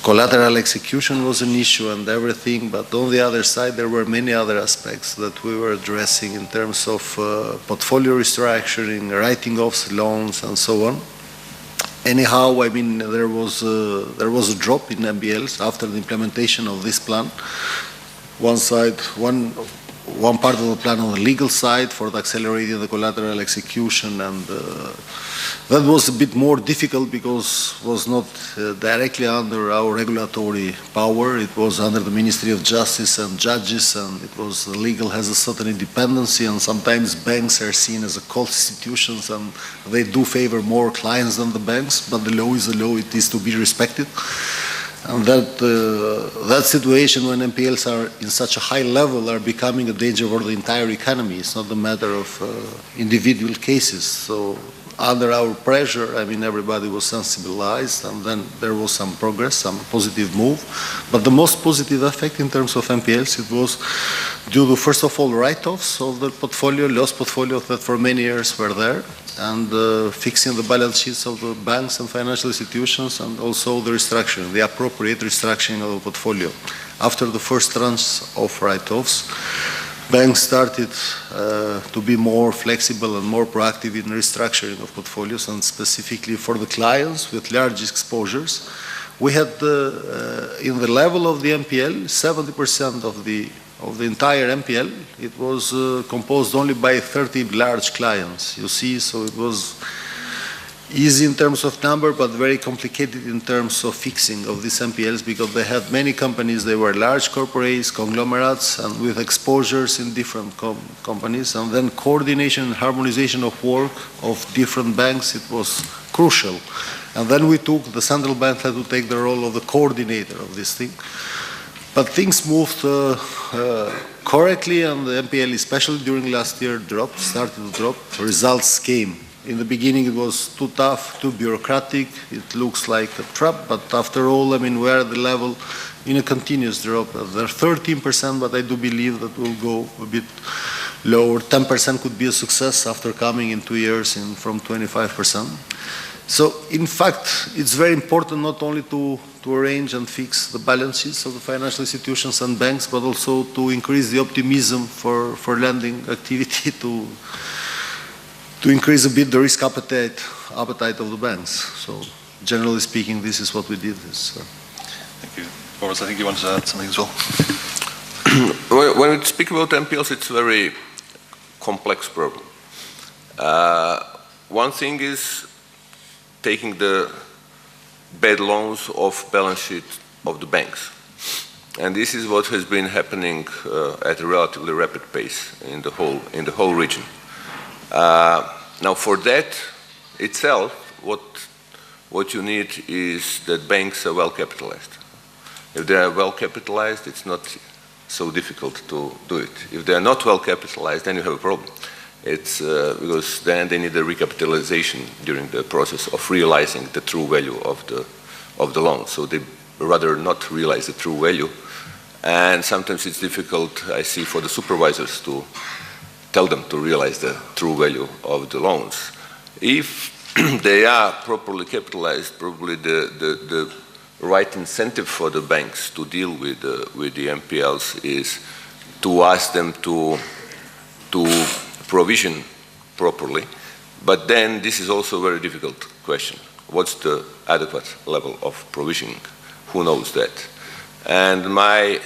collateral execution was an issue and everything, but on the other side there were many other aspects that we were addressing in terms of portfolio restructuring, writing off loans and so on. Anyhow, I mean, there was a drop in NPLs after the implementation of this plan. One part of the plan on the legal side for accelerating the collateral execution, and that was a bit more difficult because it was not directly under our regulatory power. It was under the Ministry of Justice and judges, and it was legal has a certain independency, and sometimes banks are seen as a cult institutions and they do favor more clients than the banks, but the law is the law, it is to be respected. And that situation when NPLs are in such a high level are becoming a danger for the entire economy. It's not a matter of individual cases. So under our pressure, I mean, everybody was sensibilized, and then there was some progress, some positive move. But the most positive effect in terms of NPLs, it was due to, first of all, write-offs of the portfolio, lost portfolio that for many years were there, and fixing the balance sheets of the banks and financial institutions, and also the restructuring, the appropriate restructuring of the portfolio. After the first tranche of write-offs, banks started to be more flexible and more proactive in restructuring of portfolios, and specifically for the clients with large exposures. We had, in the level of the NPL, 70% of the entire NPL, it was composed only by 30 large clients, you see, so it was easy in terms of number, but very complicated in terms of fixing of these NPLs, because they had many companies, they were large corporates, conglomerates, and with exposures in different companies, and then coordination and harmonization of work of different banks, it was crucial. And then the central bank had to take the role of the coordinator of this thing. But things moved correctly, and the NPL, especially during last year, started to drop. Results came. In the beginning, it was too tough, too bureaucratic. It looks like a trap, but after all, I mean, we're at the level in a continuous drop. They're 13%, but I do believe that we'll go a bit lower. 10% could be a success after coming in 2 years from 25%. So, in fact, it's very important not only to arrange and fix the balance sheets of the financial institutions and banks, but also to increase the optimism for lending activity, to increase a bit the risk appetite of the banks. So, generally speaking, this is what we did. Thank you. Boris, I think you wanted to add something as well. When we speak about NPLs, it's a very complex problem. One thing is taking the bad loans off balance sheet of the banks. And this is what has been happening at a relatively rapid pace in the whole region. Now for that itself, what you need is that banks are well capitalized. If they are well capitalized, it's not so difficult to do it. If they are not well capitalized, then you have a problem. It's because then they need a recapitalization during the process of realizing the true value of the loan. So they rather not realize the true value. And sometimes it's difficult, I see, for the supervisors to tell them to realize the true value of the loans. If they are properly capitalized, probably the right incentive for the banks to deal with the NPLs is to ask them to provision properly. But then this is also a very difficult question. What's the adequate level of provisioning? Who knows that? And my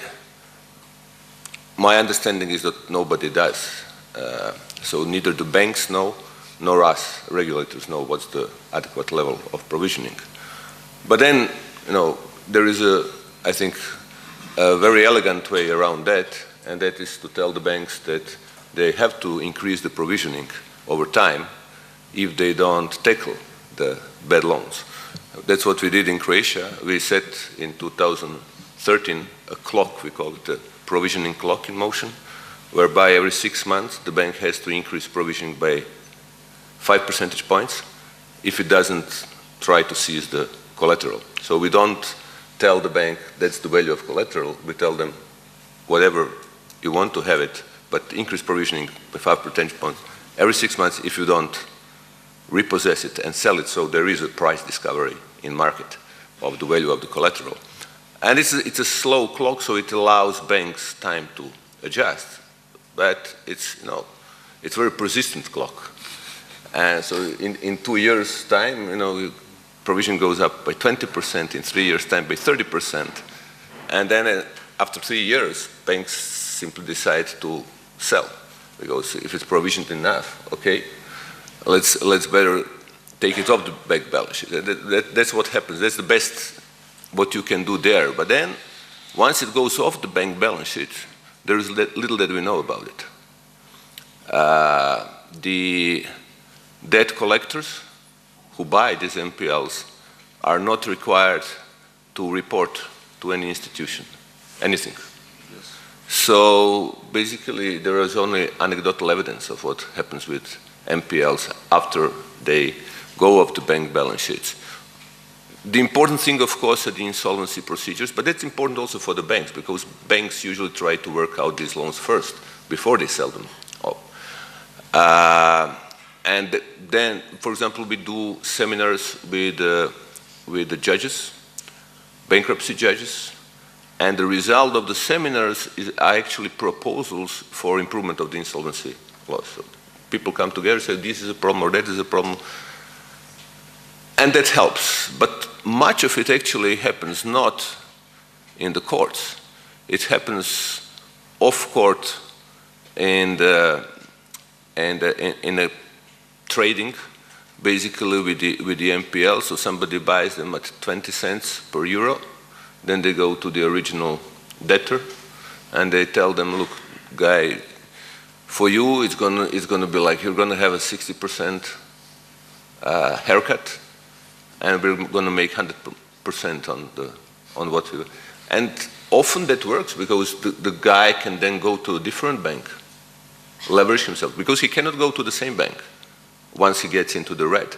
understanding is that nobody does. So neither the banks know, nor us regulators know what's the adequate level of provisioning. But then, there is I think, a very elegant way around that, and that is to tell the banks that they have to increase the provisioning over time if they don't tackle the bad loans. That's what we did in Croatia. We set in 2013 a clock, we call it a provisioning clock in motion, whereby every 6 months the bank has to increase provisioning by 5 percentage points if it doesn't try to seize the collateral. So we don't tell the bank that's the value of collateral. We tell them whatever you want to have it, but increase provisioning by 5 percentage points every 6 months if you don't repossess it and sell it. So there is a price discovery in market of the value of the collateral. And it's a slow clock, so it allows banks time to adjust. But it's, you know, it's a very persistent clock. And so in 2 years' time, you know, provision goes up by 20%, in 3 years' time by 30%. And then after 3 years, banks simply decide to sell. Because if it's provisioned enough, okay, let's better take it off the bank balance sheet. That's what happens. That's the best what you can do there. But then, once it goes off the bank balance sheet, there is little that we know about it. The debt collectors who buy these NPLs are not required to report to any institution anything. Yes. So basically, there is only anecdotal evidence of what happens with NPLs after they go off the bank balance sheets. The important thing, of course, are the insolvency procedures, but that's important also for the banks, because banks usually try to work out these loans first before they sell them off. And then, for example, we do seminars with the judges, bankruptcy judges, and the result of the seminars are actually proposals for improvement of the insolvency law. So people come together and say, this is a problem or that is a problem. And that helps. But much of it actually happens not in the courts. It happens off court in a trading, basically with the NPL. So somebody buys them at 20 cents per euro. Then they go to the original debtor and they tell them, look, guy, for you it's gonna be like you're gonna have a 60% haircut, and we're gonna make 100% on what we. And often that works because the guy can then go to a different bank, leverage himself, because he cannot go to the same bank once he gets into the red.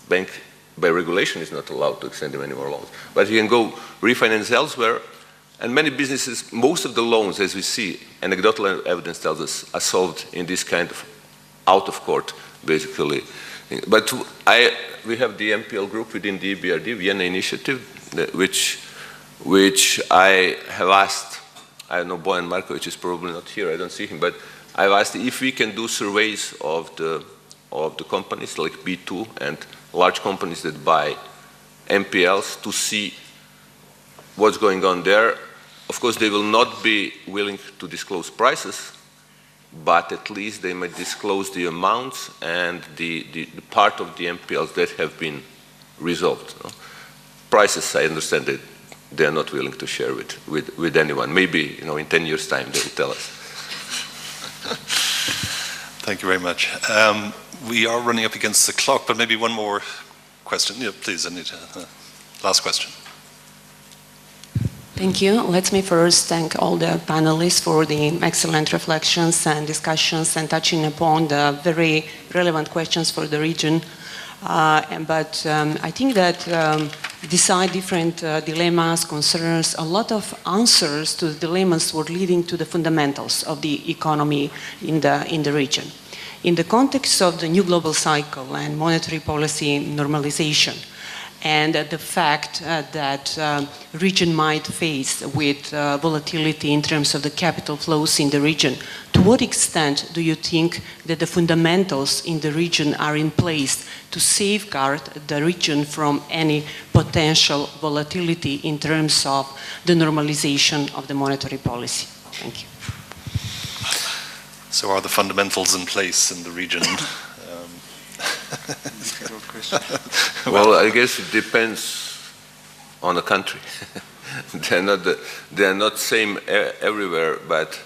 Bank by regulation is not allowed to extend him any more loans. But he can go refinance elsewhere, and many businesses, most of the loans, as we see, anecdotal evidence tells us, are solved in this kind of out-of-court, basically. But we have the MPL group within the EBRD, Vienna Initiative, which I have asked, I know Bojan Markovic is probably not here, I don't see him, but I've asked if we can do surveys of the companies like B2 and large companies that buy NPLs to see what's going on there. Of course, they will not be willing to disclose prices, but at least they might disclose the amounts and the part of the NPLs that have been resolved. No? Prices, I understand that they are not willing to share with anyone. Maybe, in 10 years' time they will tell us. Thank you very much. We are running up against the clock, but maybe one more question. Yeah, please, Anita. Last question. Thank you. Let me first thank all the panelists for the excellent reflections and discussions and touching upon the very relevant questions for the region. But I think that beside different dilemmas, concerns, a lot of answers to the dilemmas were leading to the fundamentals of the economy in the region. In the context of the new global cycle and monetary policy normalization, and the fact that region might face with volatility in terms of the capital flows in the region, to what extent do you think that the fundamentals in the region are in place to safeguard the region from any potential volatility in terms of the normalization of the monetary policy? Thank you. So are the fundamentals in place in the region? Well, I guess it depends on the country. They are not same everywhere. But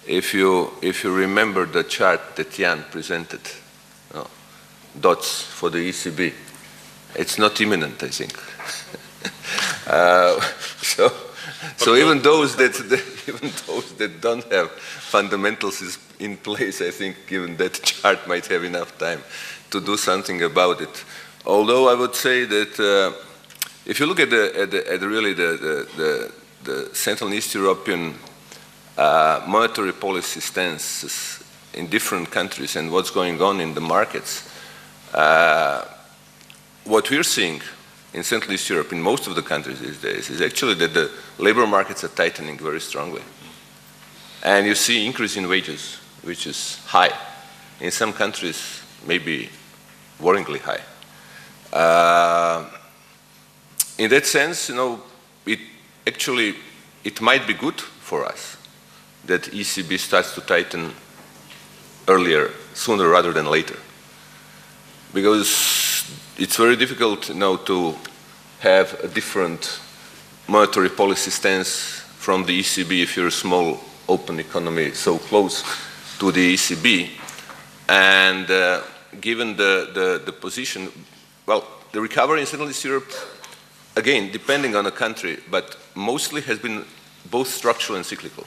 if you remember the chart that Jan presented, dots for the ECB, it's not imminent, I think. So even those that don't have fundamentals in place, I think, given that chart, might have enough time to do something about it. Although I would say that if you look at the Central and East European monetary policy stances in different countries and what's going on in the markets, what we're seeing in Central East Europe, in most of the countries these days, is actually that the labor markets are tightening very strongly. And you see increase in wages, which is high. In some countries, maybe worryingly high. In that sense, it might be good for us that ECB starts to tighten earlier, sooner rather than later. Because it's very difficult to have a different monetary policy stance from the ECB if you're a small, open economy so close to the ECB. And given the position, well, the recovery in Central East Europe, again, depending on the country, but mostly has been both structural and cyclical.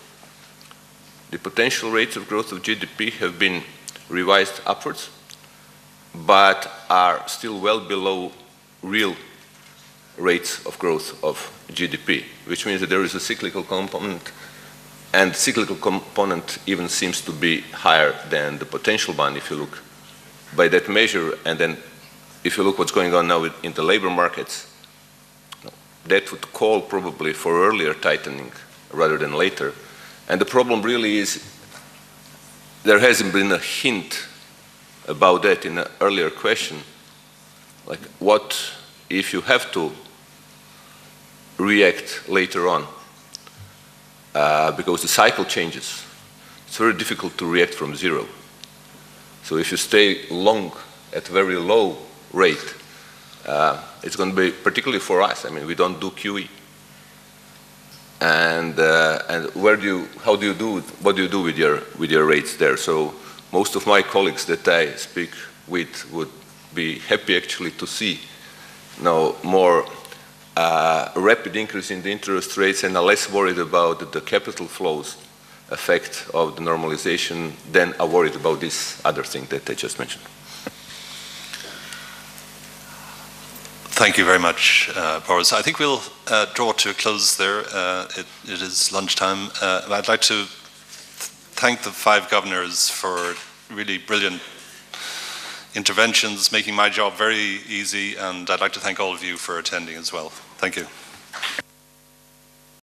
The potential rates of growth of GDP have been revised upwards, but are still well below real rates of growth of GDP, which means that there is a cyclical component, and the cyclical component even seems to be higher than the potential one if you look by that measure. And then if you look what's going on now in the labor markets, that would call probably for earlier tightening rather than later. And the problem really is there hasn't been a hint about that in an earlier question. Like, what if you have to react later on? Because the cycle changes. It's very difficult to react from zero. So if you stay long at very low rate, it's going to be, particularly for us, I mean, we don't do QE. And what do you do with your rates there? So most of my colleagues that I speak with would be happy actually to see more rapid increase in the interest rates and are less worried about the capital flows effect of the normalization than are worried about this other thing that I just mentioned. Thank you very much, Boris. I think we'll draw to a close there. It is lunchtime. I'd like to thank the 5 governors for really brilliant interventions, making my job very easy, and I'd like to thank all of you for attending as well. Thank you.